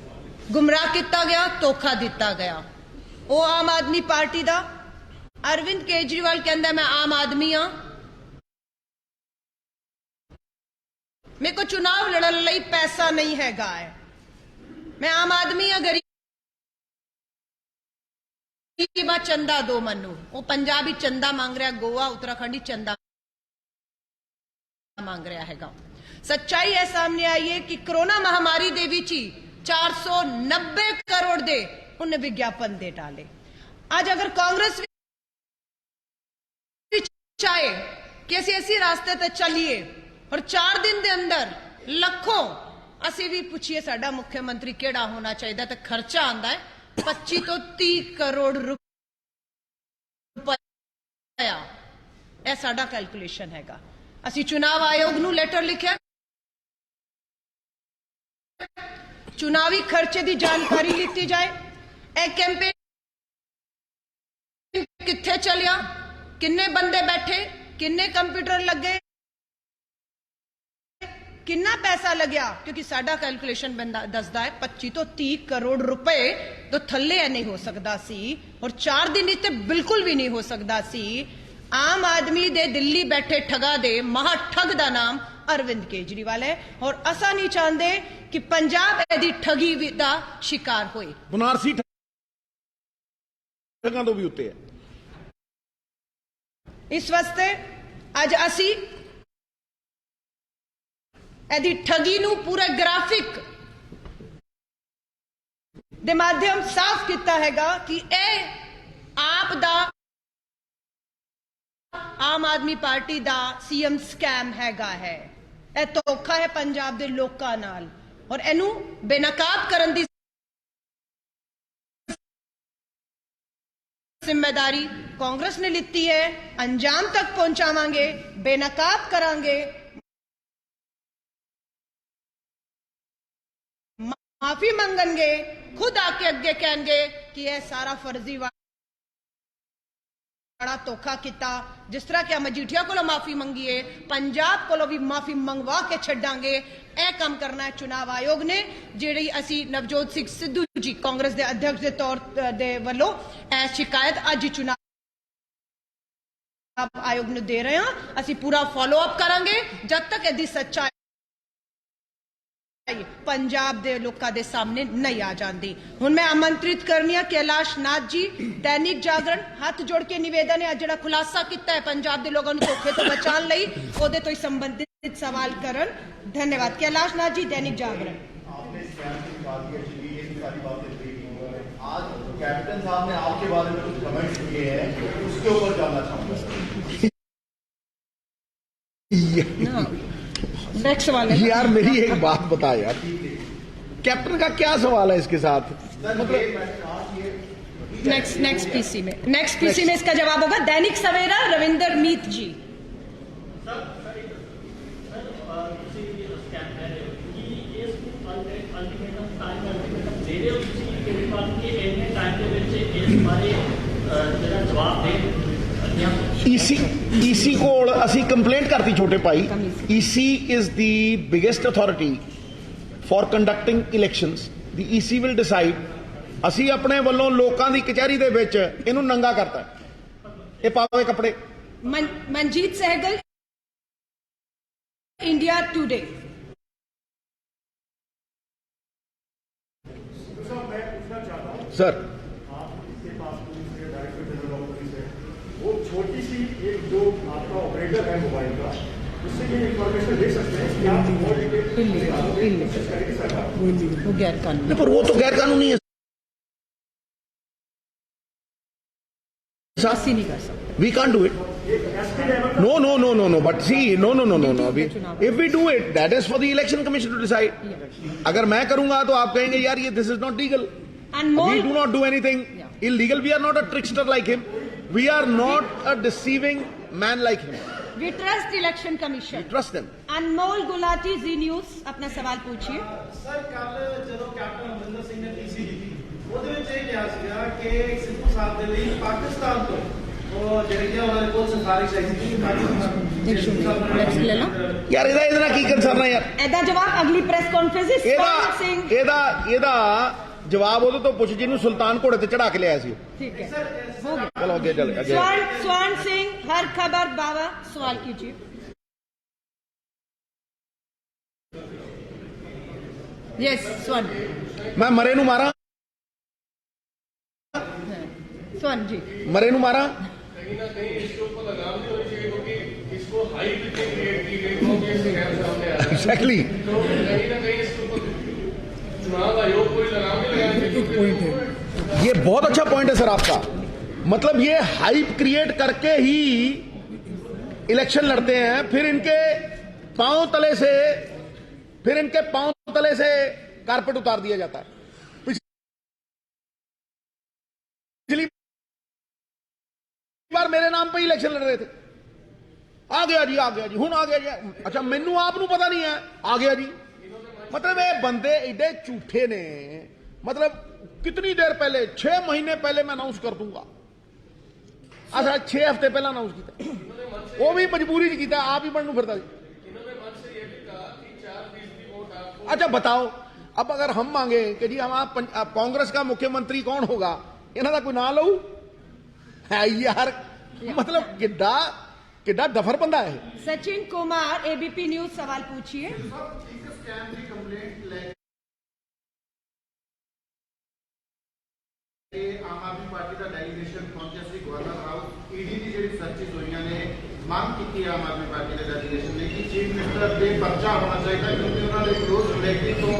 ਗੁੰਮਰਾਹ ਕੀਤਾ ਗਿਆ, ਧੋਖਾ ਦਿੱਤਾ ਗਿਆ। ਉਹ ਆਮ ਆਦਮੀ ਪਾਰਟੀ ਦਾ ਅਰਵਿੰਦ ਕੇਜਰੀਵਾਲ ਕਹਿੰਦਾ ਮੈਂ ਆਮ ਆਦਮੀ ਆ, ਮੇਰੇ ਕੋ ਚੁਣਾਵ ਲੜਨ ਲਈ ਪੈਸਾ ਨਹੀਂ ਹੈਗਾ ਹੈ, मैं आम आदमी आ, गरीब चंदा दो मनु। वो पंजाबी चंदा मांग रहा, गोवा उत्तराखंडी चंदा मांग रहा है। सच्चाई है सामने आई है कि कोरोना महामारी दे विच ही 490 करोड़ दे उन्हें विज्ञापन दे डाले। आज अगर कांग्रेस चाहे कि ऐसी रास्ते ते चलिए और 4 दिन दे अंदर लखों ਅਸੀਂ ਵੀ ਪੁੱਛੀਏ ਸਾਡਾ ਮੁੱਖ ਮੰਤਰੀ ਕਿਹੜਾ ਹੋਣਾ ਚਾਹੀਦਾ, ਤੇ ਖਰਚਾ ਆਂਦਾ ਹੈ 25 ਤੋਂ 30 ਕਰੋੜ ਰੁਪਇਆ। ਇਹ ਸਾਡਾ ਕੈਲਕੂਲੇਸ਼ਨ ਹੈਗਾ। ਅਸੀਂ ਚੁਣਾਵ ਆਯੋਗ ਨੂੰ ਲੈਟਰ ਲਿਖਿਆ, ਚੁਣਾਵੀ ਖਰਚੇ ਦੀ ਜਾਣਕਾਰੀ ਲਿੱਤੀ ਜਾਏ। ਇਹ ਕੈਂਪੇਨ ਕਿੱਥੇ ਚੱਲਿਆ, ਕਿੰਨੇ ਬੰਦੇ ਬੈਠੇ, ਕਿੰਨੇ ਕੰਪਿਊਟਰ ਲੱਗੇ, किन्ना पैसा लग्या, क्योंकि साडा कैलकुलेशन दसदा है 25 तो 30 करोड़ रुपए तो थल्ले नहीं हो सकता सी, और 4 दिन इत्ते बिल्कुल भी नहीं हो सकता सी। आम आदमी दे दिल्ली बैठे ठगा दे महा ठग दा नाम अरविंद केजरीवाल है, और असा नहीं चाहते कि पंजाब एदी ठगी दा शिकार होए। बनारसी ठगां तो भी उत्ते है। इस वास्ते अज असी एदी ठगी नू पूरा ग्राफिक दे माध्यम साफ किया हैगा कि आप दा आम आदमी पार्टी दा सीएम स्कैम हैगा है। ए धोखा है पंजाब दे लोकां नाल, और एनू बेनकाब करन दी जिम्मेदारी कांग्रेस ने लिती है। अंजाम तक पहुंचावांगे, बेनकाब करांगे, माफी मंगणगे, खुद आके अगे कहणगे कि यह सारा फर्जी वाला धोखा किया। जिस तरह कि मजीठिया को माफी मंगी है, पंजाब को भी माफी मंगवा के छड्डांगे। यह काम करना है चुनाव आयोग ने, जिहड़ी असी नवजोत सिंह सिद्धू जी कांग्रेस के अध्यक्ष के तौर दे वल्लों शिकायत अज चुनाव आयोग ने दे रहे हैं। असी पूरा फॉलो अप करांगे जब तक इसकी सच्चाई पंजाब दे लोकां दे सामने नहीं आ जाती। हुण मैं आमंत्रित करनी है कैलाश नाथ जी, दैनिक जागरण, हाथ जोड़ के निवेदन है जिहड़ा खुलासा किया है पंजाब दे लोगों नूं धोखे तो बचाने लई ओहदे तो ही संबंधित सवाल करन। धन्यवाद। कैलाश नाथ जी, दैनिक जागरण। आपने स्कैम की बात की, एक्चुअली ये सारी बातें हुई। आज कैप्टन साहब ने आपके बारे में कुछ कमेंट्स किए हैं, उसके ऊपर जानना चाहूंगा। नेक्स्ट सवाल है। यार मेरी एक बात बता यार, कैप्टन का क्या सवाल है इसके साथ? नेक्स्ट पीसी में इसका जवाब होगा दैनिक सवेरा, रविंदर मीत जी। ईसी ਕੋਲ ਅਸੀਂ ਕੰਪਲੇਂਟ ਕਰਤੀ ਛੋਟੇ ਭਾਈ। EC is the biggest authority for conducting elections. The EC will decide। ਅਸੀਂ ਆਪਣੇ ਵੱਲੋਂ ਲੋਕਾਂ ਦੀ ਕਚਹਿਰੀ ਦੇ ਵਿੱਚ ਇਹਨੂੰ ਨੰਗਾ ਕਰਤਾ, ਇਹ ਪਾਵੇ ਕੱਪੜੇ। Manjeet Sehgal, India Today. Sir वो छोटी सी एक जो आपका ऑपरेटर है मोबाइल का, उससे ये इंफॉर्मेशन ले सकते हैं कि आप और डिटेल कोशिश करेंगे सरकार। वो गैर कानूनी, पर वो तो गैर कानूनी है, ऐसी नहीं कर सकते। we can't do it। No, but see, no, if we do it, that is for the election commission to decide। अगर मैं करूंगा तो आप कहेंगे यार ये this is not legal। And more, we do not do anything illegal। We are not a trickster like him। We are not a deceiving man like him। we trust election commission। Trust them। Anmol Gulati, ji news, अपना सवाल पूछिए। Sir कल जो captain Amarinder Singh ने TC दी ਉਹਦੇ ਵਿੱਚ ਇਹ ਕਿਹਾ ਸੀਗਾ ਕਿ ਸਿੱਧੂ ਸਾਹਿਬ ਦੇ ਲਈ ਪਾਕਿਸਤਾਨ ਤੋਂ ਉਹ ਜਿਹੜੀ ਉਹਨਾਂ ਕੋਲ ਸਿਫਾਰਿਸ਼ ਆਈ ਸੀ नेक्स्ट ले लो यार ਇਹਦਾ ਨਾਲ ਕੀ ਕੰਸਰਨ ਹੈ ਯਾਰ? ਇਹਦਾ ਜਵਾਬ ਅਗਲੀ ਪ੍ਰੈਸ ਕਾਨਫਰੰਸ ਸਿੰਘ। ਇਹਦਾ ਜਵਾਬ ਉਹਦੇ ਤੋਂ ਪੁੱਛ ਜਿਹਨੂੰ ਸੁਲਤਾਨ ਘੋੜੇ ਤੇ ਚੜਾ ਕੇ ਲਿਆਇਆ ਸੀ। ठीक है, हो गया। चलो आगे चल आगे। स्वर्ण सिंह, हर खबर बाबा, सवाल कीजिए। यस स्वर्ण। मैं मरे नू मारा, स्वर्ण जी, मरे नू मारा। कहीं ना कहीं इसके ऊपर लगाम नहीं होनी चाहिए, क्योंकि इसको हाइप इतनी क्रिएट की गई तो ये स्कैम सामने आ रहा है। एग्जैक्टली। तो कहीं ना कहीं इसके ऊपर चुनाव आयोग कोई लगाम नहीं लगाना चाहिए। ये बहुत अच्छा पॉइंट है सर आपका। मतलब ये हाइप क्रिएट करके ही इलेक्शन लड़ते हैं, फिर इनके पांव तले से कारपेट उतार दिया जाता है। पिछली बार मेरे नाम पे ही इलेक्शन लड़ रहे थे, आ गया जी हुण आ गया जी। अच्छा मैनू आप नू पता नहीं है, आ गया जी। मतलब ये बंदे एडे झूठे ने। मतलब कितनी देर पहले, 6 महीने पहले मैं अनाउंस कर दूंगा। अच्छा 6 हफ्ते पहले अनाउंस किया, वो भी मजबूरी च किया, आप ही बनू फिरता जी। अच्छा बताओ, अब अगर हम मांगे कि जी हम कांग्रेस का मुख्यमंत्री कौन होगा, इन्हों का कोई ना लो है यार। मतलब किड्डा दफर बंदा है। सचिन कुमार, एबीपी न्यूज, सवाल पूछिए। आम आदमी पार्टी का डेलीगेशन पहुंचा सी गवर्नर हाउस। ईडी की जी सर्चिज हुई ने मांग की आम आदमी पार्टी के डेलीगेशन ने कि चीफ मिनिस्टर पे पर्चा होना चाहिए, क्योंकि उन्होंने क्लोज रिलेटिव तो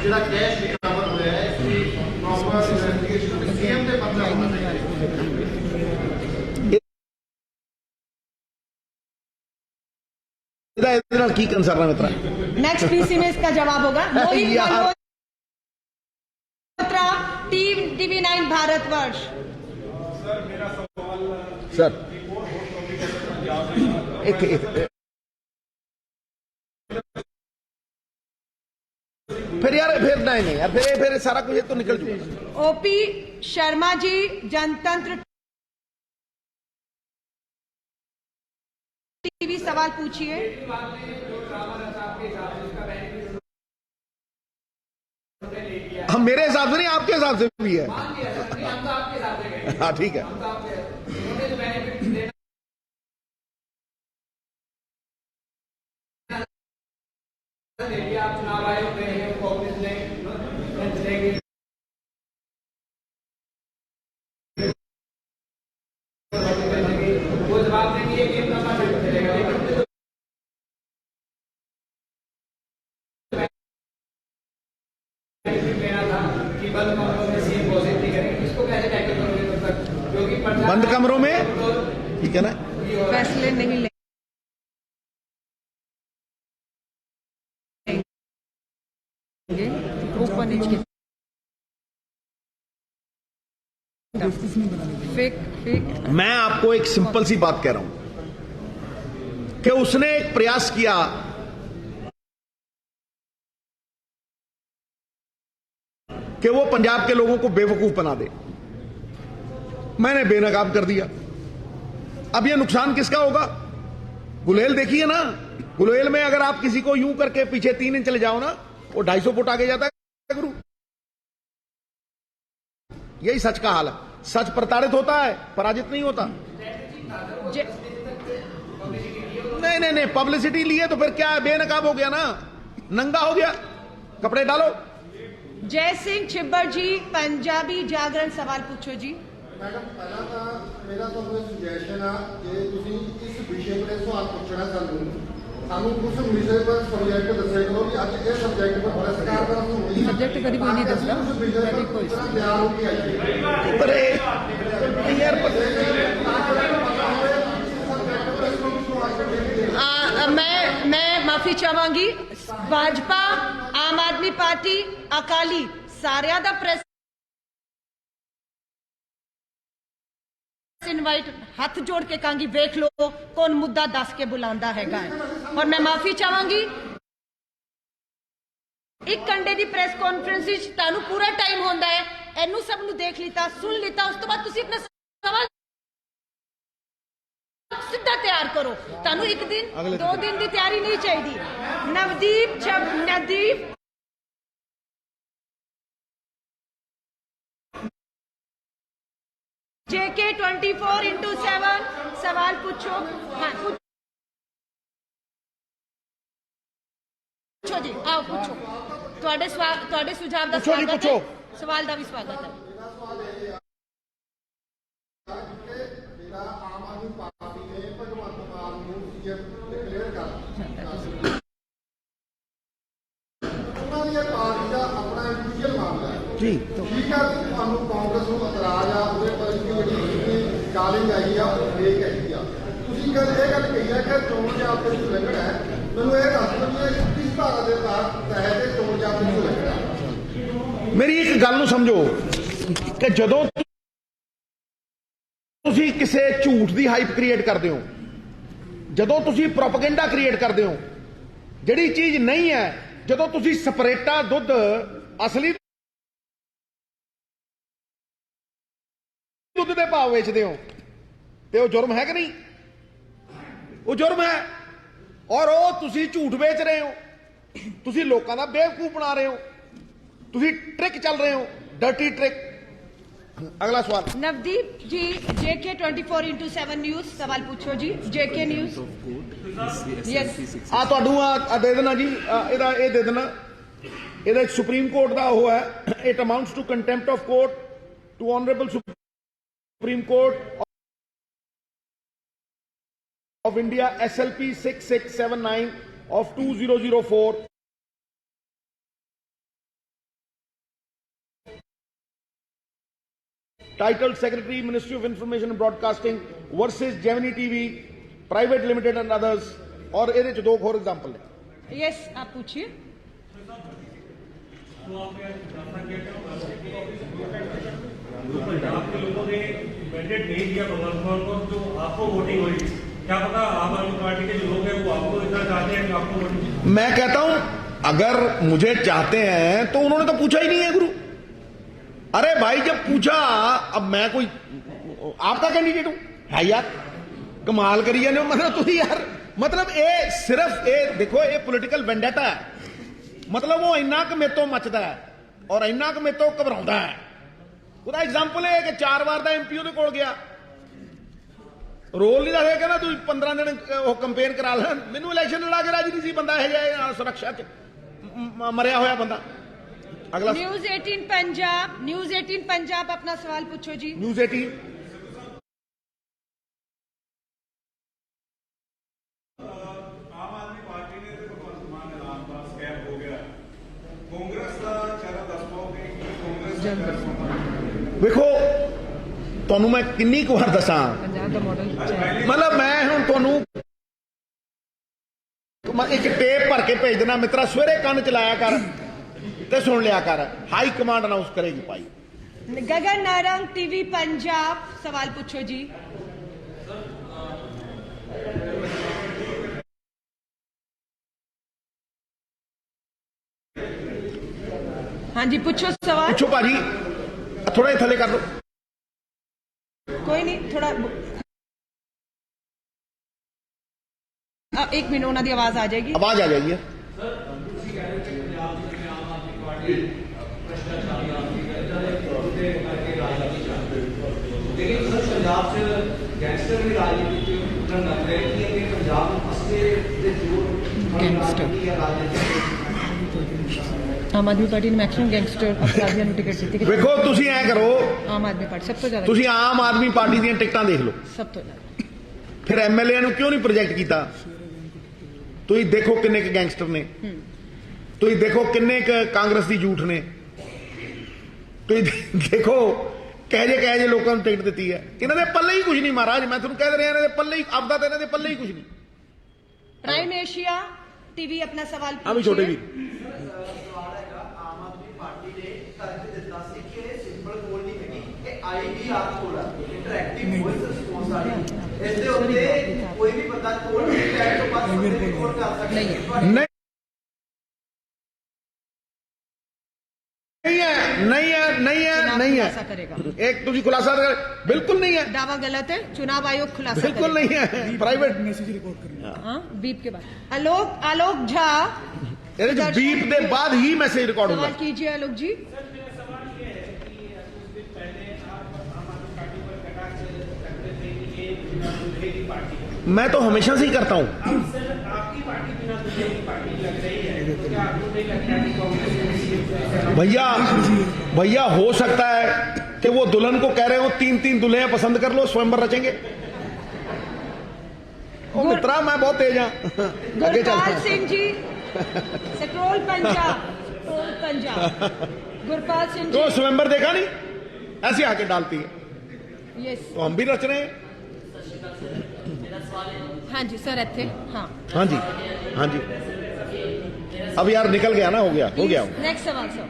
जो कैश रिकवर हुआ है इसकी प्रॉपर इन्वेस्टिगेशन सीएम पे पर्चा होना चाहिए। की कंसर्न है मित्र? नेक्स्ट पीसी में इसका जवाब होगा मोहित मल्होत्रा, टीवी9 भारतवर्ष। सर एक फिर यार फिर नहीं यार फिर सारा कुछ तो निकल चुका। ओपी शर्मा जी, जनतंत्र टीवी, सवाल पूछिए। हम मेरे हिसाब से नहीं, आपके हिसाब से भी है। हाँ ठीक है। आप चुनाव आयोग कि बंद कमरों में सीएम घोषित नहीं करेंगे, इसको कैसे टैकल करोगे तब तक? क्योंकि बंद कमरों में, ठीक है ना, फैसले नहीं लेंगे ऊपर नीचे फेक फेक। मैं आपको एक सिंपल सी बात कह रहा हूं कि उसने एक प्रयास किया कि वो पंजाब के लोगों को बेवकूफ बना दे, मैंने बेनकाब कर दिया। अब ये नुकसान किसका होगा? गुलेल देखिए ना, गुलेल में अगर आप किसी को यूं करके पीछे 3 इंच ले जाओ ना, वो 250 फुट आगे जाता है गुरु। यही सच का हाल है। सच प्रताड़ित होता है, पराजित नहीं होता। नहीं, पब्लिसिटी लिए तो फिर क्या है, बेनकाब हो गया ना, नंगा हो गया, कपड़े डालो। जय सिंह छिब्बर जी, पंजाबी जागरण, सवाल पूछो जी। मैडम पहला तो मेरा ਤੁਹਾਨੂੰ ਇਹ ਸੁਜੈਸ਼ਨ ਆ ਕਿ ਤੁਸੀਂ ਇਸ ਵਿਸ਼ੇ ਤੇ ਸਵਾਲ ਪੁੱਛਣਾ ਸਾਨੂੰ ਕੁਝ ਵਿਸ਼ੇ ਪਰ ਸਬਜੈਕਟ ਦੱਸਿਆ ਕਰੋ ਵੀ ਅੱਜ ਇਹ ਸਬਜੈਕਟ ਪਰ ਬੜਾ ਸਰਕਾਰ ਦਾ ਹੋਈ ਸਬਜੈਕਟ ਕਦੀ ਕੋਈ ਨਹੀਂ ਦੱਸਦਾ, ਕਦੀ ਕੋਈ ਤਿਆਰ ਹੋ ਕੇ ਆਈਏ ਪਰ ਯਾਰ मैं माफी चाहांगी। भाजपा, आम आदमी पार्टी, अकाली सारिया दा प्रेस इनवाइट हाथ जोड़ के कहांगी, वेख लो कौन मुद्दा दस के बुलांदा हैगा। और मैं माफी चाहांगी, एक घंटे की प्रेस कॉन्फ्रेंस तानू पूरा टाइम होंदा है, एनू सब नू देख लीता, सुन लीता, उस तो बाद तुसी अपना सवाल सीधा तैयार करो। तानू एक दिन 2 दिन की तैयारी नहीं चाहिए। नवदीप JK 24/7 सवाल पूछो। हाँ पूछो जी, आओ पूछो। तुहाडे सुझाव दा स्वागत है, सवाल दा भी स्वागत है। ਮੇਰਾ ਆਮ ਆਦਮੀ ਪਾਰਟੀ ਨੇ ਭਗਵੰਤ ਮਾਨ ਨੂੰ ਸੀਐਮ ਡਿਕਲੇਅਰ ਕਰ ਦਿੱਤਾ। ਉਹਨਾਂ ਦੀ ਪਾਰਟੀ ਦਾ ਆਪਣਾ ਇੰਡੀਵਿਜੂਅਲ ਮਾਮਲਾ ਹੈ ਜੀ, ਠੀਕ ਹੈ। ਤੁਹਾਨੂੰ ਕਾਂਗਰਸ ਨੂੰ ਇਤਰਾਜ਼ ਆ ਉਹਦੇ ਪਰ ਜਿਹੜੀ ਕਾਲਿੰਗ ਆਈ ਆ ਉਹ ਫੇਕ ਹੈਗੀ ਆ। ਤੁਸੀਂ ਇਹ ਗੱਲ ਕਹੀ ਹੈ ਕਿ ਚੋਣ ਜਾਬਤੇ ਨੂੰ ਲੱਗਣਾ ਹੈ, ਮੈਨੂੰ ਇਹ ਦੱਸ ਦਿਓ ਕਿ ਕਿਸ ਧਾਰਾ ਦੇ ਤਹਿਤ ਚੋਣ ਜਾਬਤੇ ਨੂੰ ਲੱਗਣਾ। ਮੇਰੀ ਇੱਕ ਗੱਲ ਨੂੰ ਸਮਝੋ ਕਿ ਜਦੋਂ ਤੁਸੀਂ ਕਿਸੇ ਝੂਠ ਦੀ ਹਾਈਪ ਕ੍ਰੀਏਟ ਕਰਦੇ ਹੋ, ਜਦੋਂ ਤੁਸੀਂ ਪ੍ਰੋਪੇਗੈਂਡਾ ਕ੍ਰੀਏਟ ਕਰਦੇ ਹੋ, ਜਿਹੜੀ ਚੀਜ਼ ਨਹੀਂ ਹੈ, ਜਦੋਂ ਤੁਸੀਂ ਸਪਰੇਟਾ ਦੁੱਧ ਅਸਲੀ ਦੁੱਧ ਦੇ ਭਾਅ ਵੇਚਦੇ ਹੋ, ਤੇ ਉਹ ਜੁਰਮ ਹੈ ਕਿ ਨਹੀਂ? ਉਹ ਜੁਰਮ ਹੈ। ਔਰ ਉਹ ਤੁਸੀਂ ਝੂਠ ਵੇਚ ਰਹੇ ਹੋ, ਤੁਸੀਂ ਲੋਕਾਂ ਦਾ ਬੇਵਕੂਫ ਬਣਾ ਰਹੇ ਹੋ, ਤੁਸੀਂ ਟ੍ਰਿਕ ਚੱਲ ਰਹੇ ਹੋ, ਡਰਟੀ ਟ੍ਰਿਕ। अगला सवाल नवदीप जी, JK 24/7 न्यूज, सवाल पूछो जी। JK न्यूज यस ਤੁਹਾਨੂੰ ਆ ਦੇ ਦੇਣਾ ਜੀ, ਇਹਦਾ ਇਹ ਦੇ ਦੇਣਾ। ਇਹਦਾ ਸੁਪਰੀਮ ਕੋਰਟ ਦਾ ਉਹ ਹੈ, it amounts to contempt of court to honourable supreme court of India SLP 6679 of 2004 titled Secretary, Ministry of Information and Broadcasting versus Gemini TV Private Limited and others। और ਇਹਦੇ ਚ 2 ਹੋਰ एग्जांपल है। Yes आप पूछिए। पंजाब के लोगों ने मैंडेट नहीं दिया भगवंत मान को, जो आपको वोटिंग हुई, क्या पता आम आदमी पार्टी के जो लोग हैं वो आपको इतना चाहते हैं कि आपको वोटिंग। मैं कहता हूं अगर मुझे चाहते हैं तो उन्होंने तो पूछा ही नहीं है गुरु। अरे भाई जब पूछा, अब मैं कोई आपका कैंडिडेट हूं है यार, कमाल करी जाने। मतलब तुम यार, मतलब ये सिर्फ ये देखो, ये पॉलिटिकल वेंडेटा है। मतलब वो इन्ना क मेरे तो मचदा है और इन्ना क मेरे तो घबराउंदा है। ਉਹਦਾ एग्जांपल है कि 4 ਵਾਰ ਦਾ MP ਉਹਦੇ ਕੋਲ ਗਿਆ, ਰੋਲ ਨਹੀਂ ਦੱਸਿਆ, ਕਹਿੰਦਾ ਤੂੰ 15 ਦਿਨ ਉਹ ਕੰਪੇਨ ਕਰਾ ਲੈ। ਮੈਨੂੰ ਇਲੈਕਸ਼ਨ ਲੜਾ ਕੇ ਰਾਜੀ ਨਹੀਂ ਸੀ ਬੰਦਾ, ਇਹ ਜਿਹਾ ਸੁਰੱਖਿਆ ਚ ਮਰਿਆ ਹੋਇਆ ਬੰਦਾ। अगला न्यूज 18 पंजाब, न्यूज 18 पंजाब अपना सवाल पूछो जी। न्यूज 18 आम आदमी पार्टी ने भगवंत मान ऐलान का स्कैम हो गया, कांग्रेस का चेहरा दस पाओगे कि कांग्रेस ਵੇਖੋ ਤੁਹਾਨੂੰ ਮੈਂ ਕਿੰਨੀ ਕੁ ਵਾਰ ਦੱਸਾਂ, ਮਤਲਬ ਮੈਂ ਹੁਣ ਤੁਹਾਨੂੰ ਇੱਕ ਟੇਪ ਭਰ ਕੇ ਭੇਜ ਦੇਣਾ, ਮਿੱਤਰਾ ਸਵੇਰੇ ਕੰਨ ਚਲਾਇਆ ਕਰ ਤੇ ਸੁਣ ਲਿਆ ਕਰ, ਹਾਈ ਕਮਾਂਡ ਅਨਾਉਂਸ ਕਰੇਗੀ ਭਾਈ। गगन नारंग टीवी पंजाब, सवाल पूछो जी। हाँ जी पूछो सवाल। पूछो भाजी, थोड़ा थले कर लो। कोई नहीं, थोड़ा एक मिनट उन्होंने दी आवाज आ जाएगी। आवाज आ जाएगी। लेकिन सर पंजाब से गैंगस्टर की राजनीति लग रही है कि पंजाब में फंसे आम आदमी पार्टी ने मैक्सिमम गैंगस्टर अपराधियों को टिकट दी। ਵੇਖੋ ਤੁਸੀਂ ਐ ਕਰੋ, आम आदमी पार्टी सब तो ज्यादा, ਤੁਸੀਂ ਆਮ ਆਦਮੀ ਪਾਰਟੀ ਦੀਆਂ ਟਿਕਟਾਂ ਦੇਖ ਲਓ, सब तो ज्यादा। ਫਿਰ ਐਮਐਲਏ ਨੂੰ ਕਿਉਂ ਨਹੀਂ ਪ੍ਰੋਜੈਕਟ ਕੀਤਾ? ਤੁਸੀਂ ਦੇਖੋ ਕਿੰਨੇ ਕੁ ਗੈਂਗਸਟਰ ਨੇ, ਤੁਸੀਂ ਦੇਖੋ ਕਿੰਨੇ ਕੁ ਕਾਂਗਰਸ ਦੀ ਝੂਠ ਨੇ, ਤੁਸੀਂ ਦੇਖੋ ਕਹੇ ਜੇ ਲੋਕਾਂ ਨੂੰ ਟਿਕਟ ਦਿੱਤੀ ਹੈ। ਇਹਨਾਂ ਦੇ ਪੱਲੇ ਹੀ ਕੁਝ ਨਹੀਂ ਮਹਾਰਾਜ, ਮੈਂ ਤੁਹਾਨੂੰ ਕਹਿ ਰਿਹਾ ਇਹਨਾਂ ਦੇ ਪੱਲੇ ਹੀ ਆਪਦਾ, ਤਾਂ ਇਹਨਾਂ ਦੇ ਪੱਲੇ ਹੀ ਕੁਝ ਨਹੀਂ। प्राइम एशिया टीवी अपना सवाल हाँ भी छोटे भी नहीं नहीं है एक तुझी खुलासा बिल्कुल नहीं है, दावा गलत है, चुनाव आयोग खुलासा बिल्कुल नहीं है, प्राइवेट मैसेज रिकॉर्ड करना। हाँ बीप के बाद आलोक झा बीप के बाद ही मैसेज रिकॉर्ड होगा। सवाल कीजिए आलोक जी। मैं तो हमेशा से ही करता हूं भैया हो सकता है कि वो दुल्हन को कह रहे हो 3-3 दुल्हे पसंद कर लो, स्वयंवर रचेंगे। ओ मित्रा मैं बहुत तेज हाँ। गुरपाल सिंह जी स्क्रोल पंजाब, गुरपाल सिंह जी तो स्वयंवर देखा नहीं, ऐसे आके डालती है। यस तो हम भी रच रहे हैं। हाँ जी सर थे। हाँ जी अब यार निकल गया ना, हो गया नेक्स्ट सवाल सर।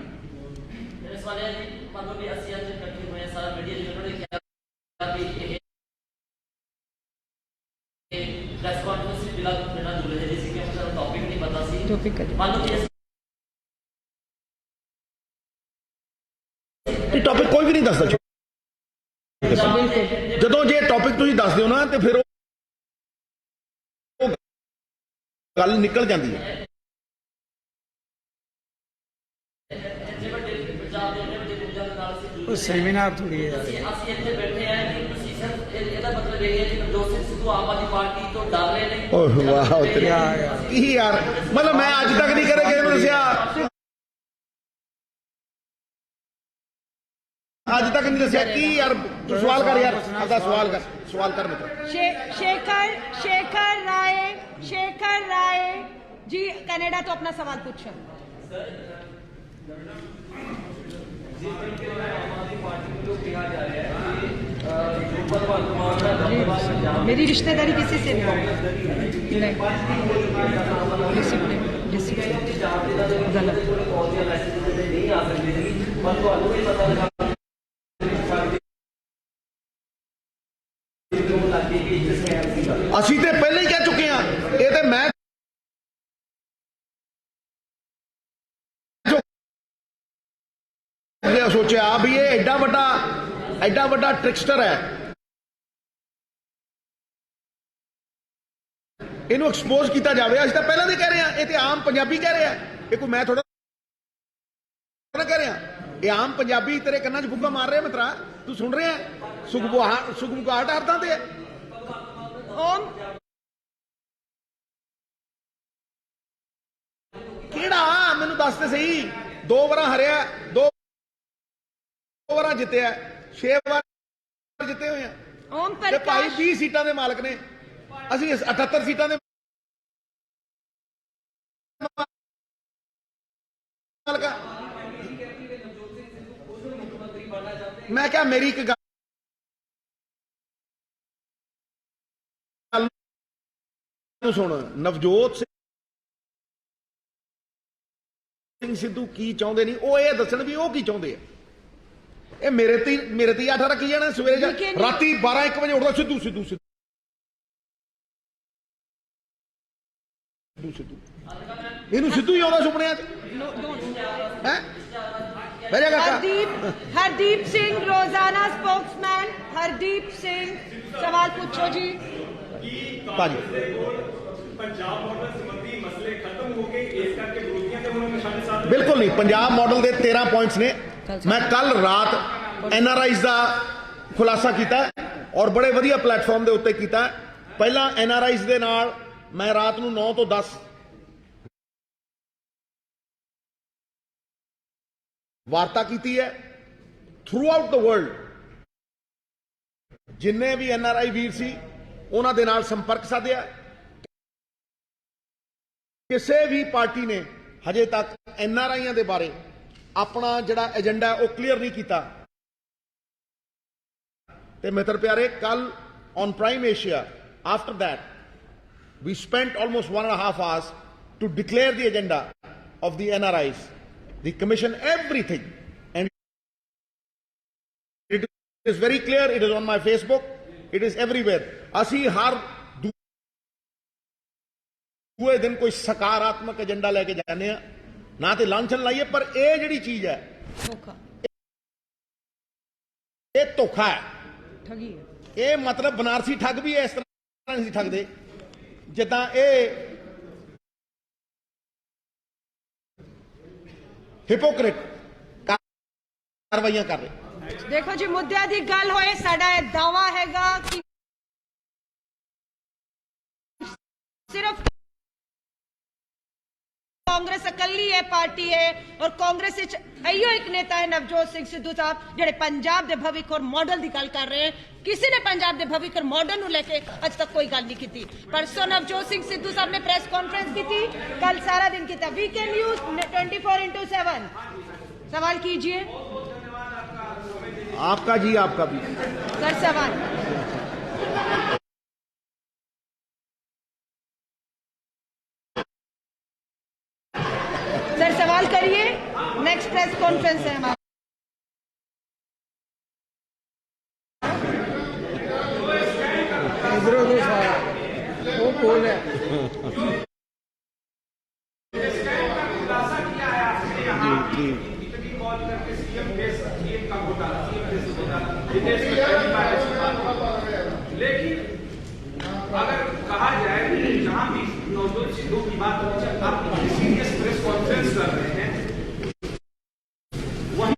टॉपिक कोई भी नहीं दसदा, ਜਦੋਂ ਜੇ ਟੌਪਿਕ ਤੁਸੀਂ ਦੱਸ ਦਿਓ ਨਾ ਤੇ ਫਿਰ ਉਹ ਗੱਲ ਨਿਕਲ ਜਾਂਦੀ ਹੈ। ਸੈਮੀਨਾਰ ਥੋੜੀ ਹੈ ਅਸੀਂ ਇੱਥੇ ਬੈਠੇ ਆ ਕਿ ਤੁਸੀਂ ਸਰ ਇਹਦਾ ਮਤਲਬ ਇਹ ਹੈ ਕਿ ਨਵਜੋਤ ਸਿੰਘ ਸਿੱਧੂ ਆਮ ਆਦਮੀ ਪਾਰਟੀ ਤੋਂ ਡਰ ਰਹੇ ਨੇ। ਓਹ ਵਾਹ ਕੀ ਯਾਰ, ਮਤਲਬ ਮੈਂ ਅੱਜ ਤੱਕ ਨਹੀਂ ਕਦੇ ਕਿਸੇ ਨੂੰ ਦੱਸਿਆ, आज तक नहीं दसिया की यार। तू सवाल कर यार, अपना सवाल कर मित्र। शेखर राय जी कनाडा तो अपना सवाल पूछो। मेरी रिश्तेदारी किसी से नहीं गलत। ਅਸੀਂ ਤੇ ਪਹਿਲਾਂ ਹੀ ਕਹਿ ਚੁੱਕੇ ਹਾਂ, ਇਹ ਤੇ ਮੈਂ ਸੋਚਿਆ ਵੀ ਇਹ ਐਡਾ ਵੱਡਾ ਟ੍ਰਿਕਸਟਰ ਹੈ, ਇਹਨੂੰ ਐਕਸਪੋਜ਼ ਕੀਤਾ ਜਾਵੇ। ਅਸੀਂ ਤਾਂ ਪਹਿਲਾਂ ਦੇ ਕਹਿ ਰਹੇ ਹਾਂ, ਇਹ ਤੇ ਆਮ ਪੰਜਾਬੀ ਕਹਿ ਰਿਹਾ, ਇਹ ਕੋਈ ਮੈਂ ਥੋੜਾ ਕਹਿ ਰਿਹਾ, ਇਹ ਆਮ ਪੰਜਾਬੀ ਤੇਰੇ ਕੰਨਾਂ 'ਚ ਫੁੱਕਾ ਮਾਰ ਰਿਹਾ ਮਿੱਤਰਾ, ਤੂੰ ਸੁਣ ਰਿਹਾ ਸੁਗਮੁਗਾਹਟ ਅਰਥਾਂ ਤੇ ਕਿਹੜਾ ਮੈਨੂੰ ਦੱਸ ਤੇ ਸਹੀ। 2 ਵਾਰਾਂ ਹਰਿਆ, 2 ਵਾਰਾਂ ਜਿੱਤਿਆ, 6 ਵਾਰ ਜਿੱਤੇ ਹੋਏ ਆ ਤੇ ਭਾਈ 20 ਸੀਟਾਂ ਦੇ ਮਾਲਕ ਨੇ, ਅਸੀਂ 78 ਸੀਟਾਂ ਦੇ ਮਾਲਕ। बढ़ना चाहते हैं? मैं क्या मेरी एक गल सुन, नवजोत सिंह सिद्धू की चाहते नहीं, वो ये दसन भी वो की चाहते हैं। ये मेरे ते आठ रखी जाना सवेरे राती 12-1 बजे उठता सिद्धू सिद्धू सिद्धू सिद्धू इनू सिद्धू ही आता सुपने हरदीप सिंह रोजाना स्पोक्समैन हरदीप सिंह सवाल पूछो जी। भाजी पंजाब मॉडल संबंधी मसले खत्म हो गए, इस करके विरोधियों के उन्होंने निशाने साधे? बिल्कुल नहीं, पंजाब मॉडल के 13 पॉइंट्स ने। मैं कल रात NRIs का खुलासा किया और बड़े वधिया प्लेटफॉर्म के उत्ते किया। पहला NRIs के नाल मैं रात को 9 तो 10 वार्ता की है। थ्रू आउट द वर्ल्ड जिन्ने भी NRI वीर सी उन्हां दे नाल संपर्क साधिया। किसी भी पार्टी ने हजे तक NRIs के बारे अपना जिहड़ा एजेंडा वो क्लीयर नहीं किया। ते मित्र प्यारे, कल on prime Asia after that we spent almost 1.5 hours to declare the agenda of the NRIs, the commission, everything, and it is very clear. It is on my Facebook, it is everywhere. ਅਸੀਂ ਹਰ ਦੂਏ ਦਿਨ ਕੋਈ ਸਕਾਰਾਤਮਕ agenda ਲੈ ਕੇ ਜਾਂਦੇ ਆ, ਨਾ ਤੇ ਲਾਂਛਨ ਲਾਈਏ, ਪਰ ਇਹ ਜਿਹੜੀ ਚੀਜ਼ ਹੈ ਇਹ ਧੋਖਾ ਹੈ, ठगी है। ਇਹ ਮਤਲਬ ਬਨਾਰਸੀ ਠੱਗ ਵੀ ਇਸ ਤਰ੍ਹਾਂ ਨਹੀਂ ਠੱਗਦੇ ਜਿੱਦਾਂ ਇਹ हिपोक्रेट कार्रवाइयां कर रहे। देखो जी, मुद्दे की गल होए, साडा यह दावा हैगा कि सिर्फ कांग्रेस अकली है पार्टी है और कांग्रेस इहो एक नेता है नवजोत सिंह सिद्धू साहब जेडे पंजाब के भविख और मॉडल की गल कर रहे हैं। किसी ने पंजाब के भविख और मॉडल को लेके अज तक कोई गल नहीं की। परसों नवजोत सिंह सिद्धू साहब ने प्रेस कॉन्फ्रेंस की थी, कल सारा दिन किया। वीकेंड न्यूज 24/7 सवाल कीजिए। आपका जी, आपका भी सर सवाल। सर सवाल करिए, नेक्स्ट प्रेस कॉन्फ्रेंस है हमारा। वो बोल है लेकिन अगर कहा जाए कि जहां भी नवजोत सिद्धू की बात आप सीरियस प्रेस कॉन्फ्रेंस कर रहे हैं, वहीं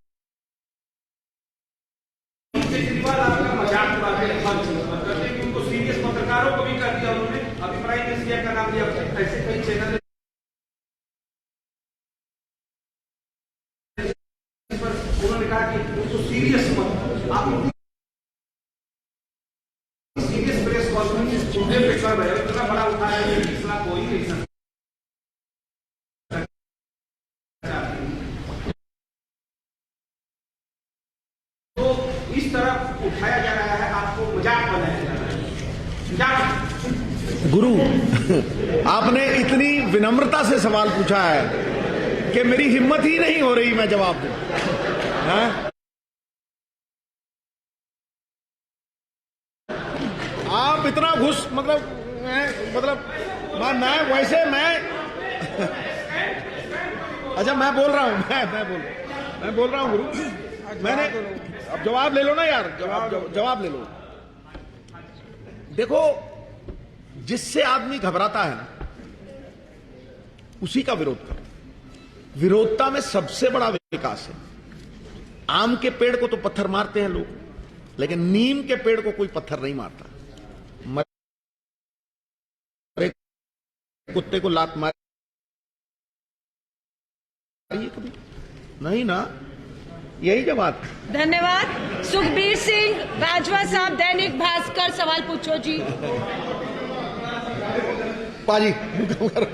केजरीवाल आपका मजाक उड़ाते हैं, उनको सीरियस पत्रकारों को भी कर दिया उन्होंने। अभी प्राइम मिनिस्टर का नाम लिया, ऐसे कई चैनल उन्होंने कहा कि उनको सीरियस मत, आप सीरियस प्रेस कॉन्फ्रेंस चूहे पे कर रहे हो, इतना बड़ा उठाया है, फैसला कोई नहीं सकता। तो इस तरह उठाया जा रहा है, आपको मजाक बनाया जा रहा है। गुरु आपने इतनी विनम्रता से सवाल पूछा है कि मेरी हिम्मत ही नहीं हो रही मैं जवाब दूं। आप इतना घुस मतलब मैं वैसे मैं अच्छा मैं बोल रहा हूं, मैं बोल रहा हूं गुरु। मैंने अब जवाब ले लो ना यार, जवाब ले लो। देखो, जिससे आदमी घबराता है ना उसी का विरोध करो। विरोधता में सबसे बड़ा विकास है। आम के पेड़ को तो पत्थर मारते हैं लोग, लेकिन नीम के पेड़ को कोई पत्थर नहीं मारता। कुत्ते को लात मारिए कभी नहीं ना, यही जवाब। धन्यवाद। सुखबीर सिंह बाजवा साहब, दैनिक भास्कर, सवाल पूछो जी। पाजी हुक्म करो,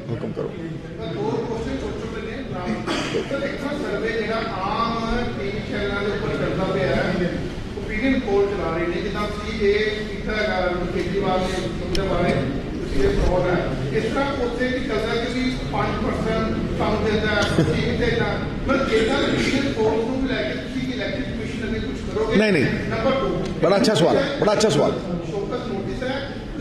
हुक्म करो। ਸਰ ਇੱਕ ਸਰਵੇ ਜਿਹੜਾ ਆਮ ਟੀਵੀ ਚੈਨਲਾਂ ਦੇ ਉੱਪਰ ਚੱਲਦਾ ਪਿਆ ਹੈ, ਓਪੀਨੀਅਨ ਪੋਲ ਚਲਾ ਰਹੇ ਨੇ, ਜਿੱਦਾਂ ਤੁਸੀਂ ਇਹ ਕੀਤਾ ਕੇਜਰੀਵਾਲ ਦੇ ਉਹਦੇ ਬਾਰੇ ਤੁਸੀਂ ਇਹ ਫਰੋਡ ਹੈ, ਇਸ ਤਰ੍ਹਾਂ ਉੱਥੇ ਵੀ ਚੱਲਦਾ ਕਿ ਵੀ 5% ਕੰਮ ਦਿੰਦਾ ਠੀਕ ਦੇਦਾ, ਪਰ ਇਹਨਾਂ ਦੇ ਓਪੀਨੀਅਨ ਪੋਲ ਨੂੰ ਲੈ ਕੇ ਤੁਸੀਂ ਇਲੈਕਸ਼ਨ ਕਮਿਸ਼ਨ ਅੱਗੇ ਕੁਝ ਕਰੋਗੇ? नहीं। ਨੰਬਰ 2 बड़ा अच्छा सवाल है, बड़ा अच्छा सवाल। ਸ਼ੋਕਤ ਨੋਟਿਸ ਹੈ,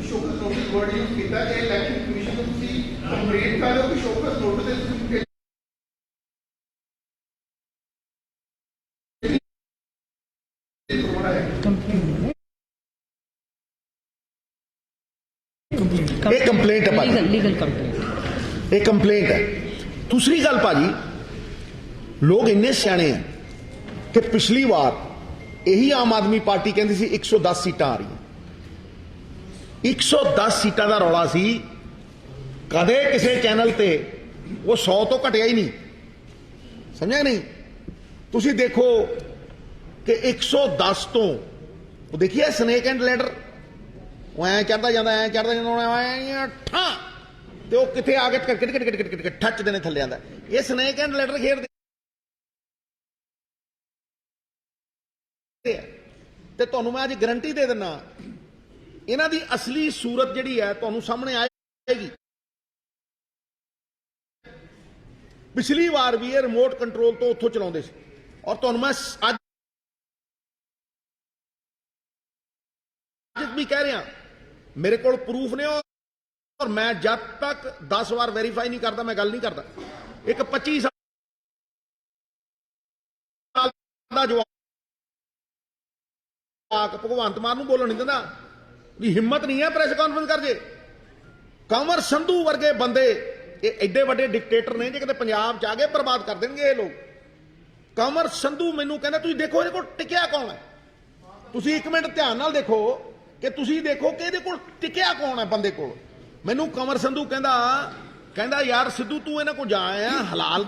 ਸ਼ੋਕਤ ਨੋਟਿਸ ਵਰਡ ਯੂਜ਼ ਕੀਤਾ, ਇਹ ਇਲੈਕਸ਼ਨ ਕਮਿਸ਼ਨ ਨੂੰ ਤੁਸੀਂ ਕੰਪਲੀਟ ਕਰ ਦਿਓ ਕਿ ਸ਼ੋਕਤ ਨੋਟਿਸ ਦੇ ਤੁਸੀਂ ਇਹ ਕੰਪਲੇਂਟ ਹੈ ਭਾਜੀ, लीगल कंप्लेंट। ਇਹ ਕੰਪਲੇਂਟ ਹੈ। दूसरी गल भाजी, लोग इन्ने सियाने हैं कि पिछली बार यही आम आदमी पार्टी कहती सी 110 सीटां आ रही, 110 सीटां का रौला सी, कदे किसी चैनल ते वो 100 तो घटिया ही नहीं, समझा नहीं? तुसी देखो कि 110 तो वो देखिए स्नेक एंड लैडर, वो ऐ चढ़ता जाता, ऐ चढ़ता जाता, ठा ते वो किथे आ के ठच देने थले आंदा। ये स्नेक एंड लैडर खेडदे ते तुहानूं मैं अज गारंटी दे दिना, इन्हां दी असली सूरत जिहड़ी है तुहानूं सामने आएगी। पिछली बार भी ये रिमोट कंट्रोल तो उत्थों चलाउंदे सी, और तुहानूं मैं अज भी कह रहा, मेरे को प्रूफ ने, और मैं जब तक 10 बार वेरीफाई नहीं करता मैं गल नहीं करता। एक 25 साल का जवाक भगवंत मान बोलन नहीं देता, भी हिम्मत नहीं है प्रेस कॉन्फ्रेंस कर जे। कंवर संधू वर्गे बंदे एडे बड़े डिक्टेटर ने, जे कदे पंजाब च आ गए बर्बाद कर देंगे ये लोग। कंवर संधू मैनू कहना, तुसीं देखो ये टिकिया कौन है, तुसीं एक मिनट ध्यान नाल देखो कि तुसीं देखो कि ये टिकिया कौन है बंदे को। मैनू कंवर संधू कहंदा यार सिद्धू तू इन्हां को जा आया, हलाल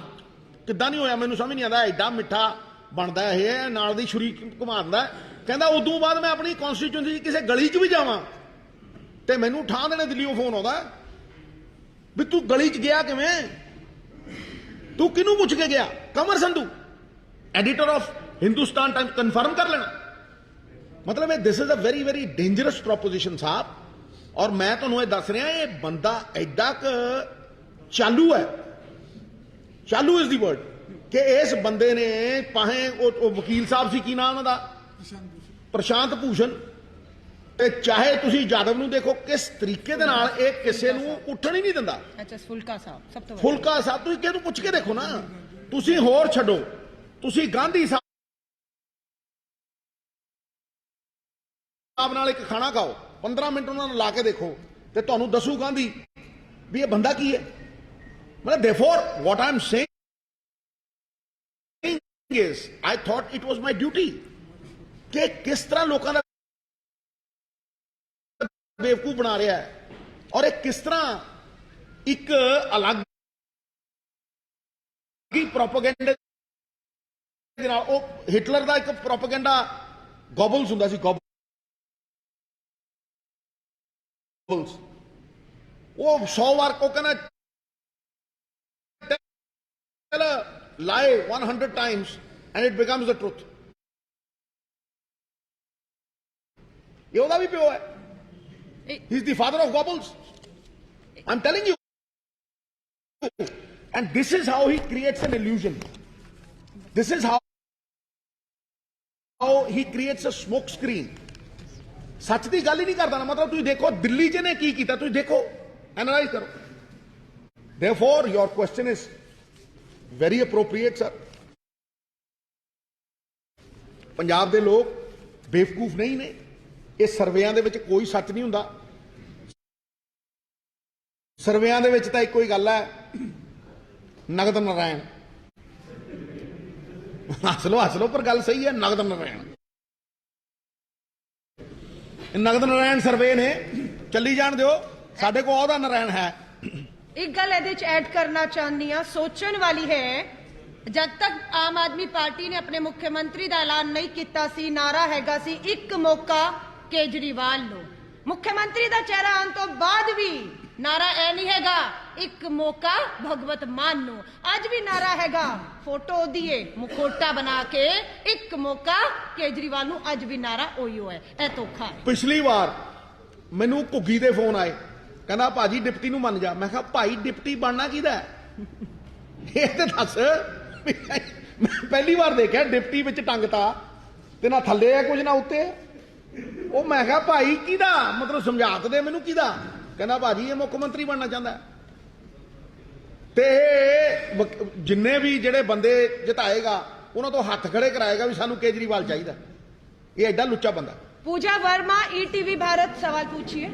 किद्दां नहीं होया, मैनू समझ नहीं आंदा, एडा मिठा बनदा है, नाल दी छुरी घुमा दिंदा। कहंदा उदों बाद मैं अपनी कॉन्स्टिट्यूएंसी किसी गली च भी जावां ते मैनू ठा देने दिल्लीओं फोन आउंदा भी तू गली च गया किवें, तू किनू पुछ के गया? Kanwar Sandhu editor of Hindustan times confirm कर लेना। मतलब this is a very very dangerous proposition साहब। और मैं तुहानूं दस रहा, ये बंदा एडा क चालू है, चालू इज दी वर्ड, कि इस बंदे ने पाहे वकील साहब सी की नाम उन्हां दा, प्रशांत भूषण, ते चाहे तुसीं यादव नूं देखो किस तरीके दे नाल एक किसे नूं उठण ही नहीं दिंदा। अच्छा फुलका साहब सब तो फुलका साहब तुसीं किहनूं पुछ के देखो ना, तुसीं होर छड्डो, तुसीं गांधी साहब नाल एक खाना खाओ, 15 मिनट उन्होंने ला के देखो तो तुहानूं दसू गांधी भी ये बंदा की है। मतलब therefore what I am saying is I thought it was my duty कि किस तरह लोगों का बेवकूफ बना रहा है, और एक किस तरह एक अलग ही प्रोपेगेंडा दे नाल, ओ हिटलर का एक प्रोपेगेंडा गॉबल्स हुंदा सी, वो 100 बार को कहना lie 100 times and it becomes the truth। ये ओदा भी प्यो है, he is the father of Goebbels, I'm telling you। and this is how he creates an illusion, this is how he creates a smoke screen। सच की गल ही नहीं करता ना, मतलब तुम देखो दिल्ली च ने की कीता, तुम देखो एनालाइज करो। Therefore your question is very appropriate sir. Punjab के लोग बेवकूफ नहीं ने, इस सर्वेयां दे विच कोई सच नहीं हुंदा। सर्वेयां दे विच तां इक्को ही गल है, नगद नारायण, हस लो पर गल सही है, नगद नारायण, नगद नारायण सर्वे ने चली जान दिओ, साडे कोल ओहदा नारायण है। एक गल ਇਹਦੇ ਚ ऐड करना चाहनी हां, सोचण वाली है, जब तक आम आदमी पार्टी ने अपने मुख्यमंत्री का ऐलान नहीं किया सी, नारा हैगा सी एक मौका केजरीवाल नो, मुख्यमंत्री का चेहरा आने तो बाद भी नारा ऐ नहीं हैगा ਇੱਕ ਮੌਕਾ ਭਗਵਤ ਮਾਨ ਨੂੰ। ਅੱਜ ਵੀ ਨਾਰਾ ਹੈਗਾ, ਫੋਟੋ ਦੀਏ ਮੁਖੋਟਾ ਬਣਾ ਕੇ, ਇੱਕ ਮੌਕਾ ਕੇਜਰੀਵਾਲ ਨੂੰ। ਅੱਜ ਵੀ ਨਾਰਾ ਉਹੀ ਹੈ, ਇਹ ਧੋਖਾ ਹੈ। ਪਿਛਲੀ ਵਾਰ ਮੈਨੂੰ ਘੁੱਗੀ ਦੇ ਫੋਨ ਆਏ, ਕਹਿੰਦਾ ਭਾਜੀ ਡਿਪਟੀ ਨੂੰ ਮੰਨ ਜਾ। ਮੈਂ ਕਿਹਾ ਭਾਈ ਡਿਪਟੀ ਬਣਨਾ ਕਿਹਦਾ ਹੈ? ਇਹ ਤੇ ਦੱਸ। ਮੈਂ ਪਹਿਲੀ ਵਾਰ ਦੇਖਿਆ ਡਿਪਟੀ ਵਿੱਚ ਟੰਗਤਾ ਤੇ ਨਾ ਥੱਲੇ ਹੈ ਕੁਝ ਨਾ ਉੱਤੇ। ਉਹ ਮੈਂ ਕਿਹਾ ਭਾਈ ਕਿਹਦਾ, ਮਤਲਬ ਸਮਝਾ ਦੇ ਮੈਨੂੰ ਕਿਹਦਾ। ਕਹਿੰਦਾ ਭਾਜੀ ਇਹ ਮੁੱਖ ਮੰਤਰੀ ਬਣਨਾ ਚਾਹੁੰਦਾ। ਤੇ ਜਿੰਨੇ ਵੀ ਜਿਹੜੇ ਬੰਦੇ ਜਿਤਾਏਗਾ ਉਹਨਾਂ ਤੋਂ ਹੱਥ ਖੜੇ ਕਰਾਏਗਾ ਵੀ ਸਾਨੂੰ ਕੇਜਰੀਵਾਲ ਚਾਹੀਦਾ। ਇਹ ਐਡਾ ਲੁੱਚਾ ਬੰਦਾ। पूजा वर्मा, ETV भारत, सवाल पूछिए।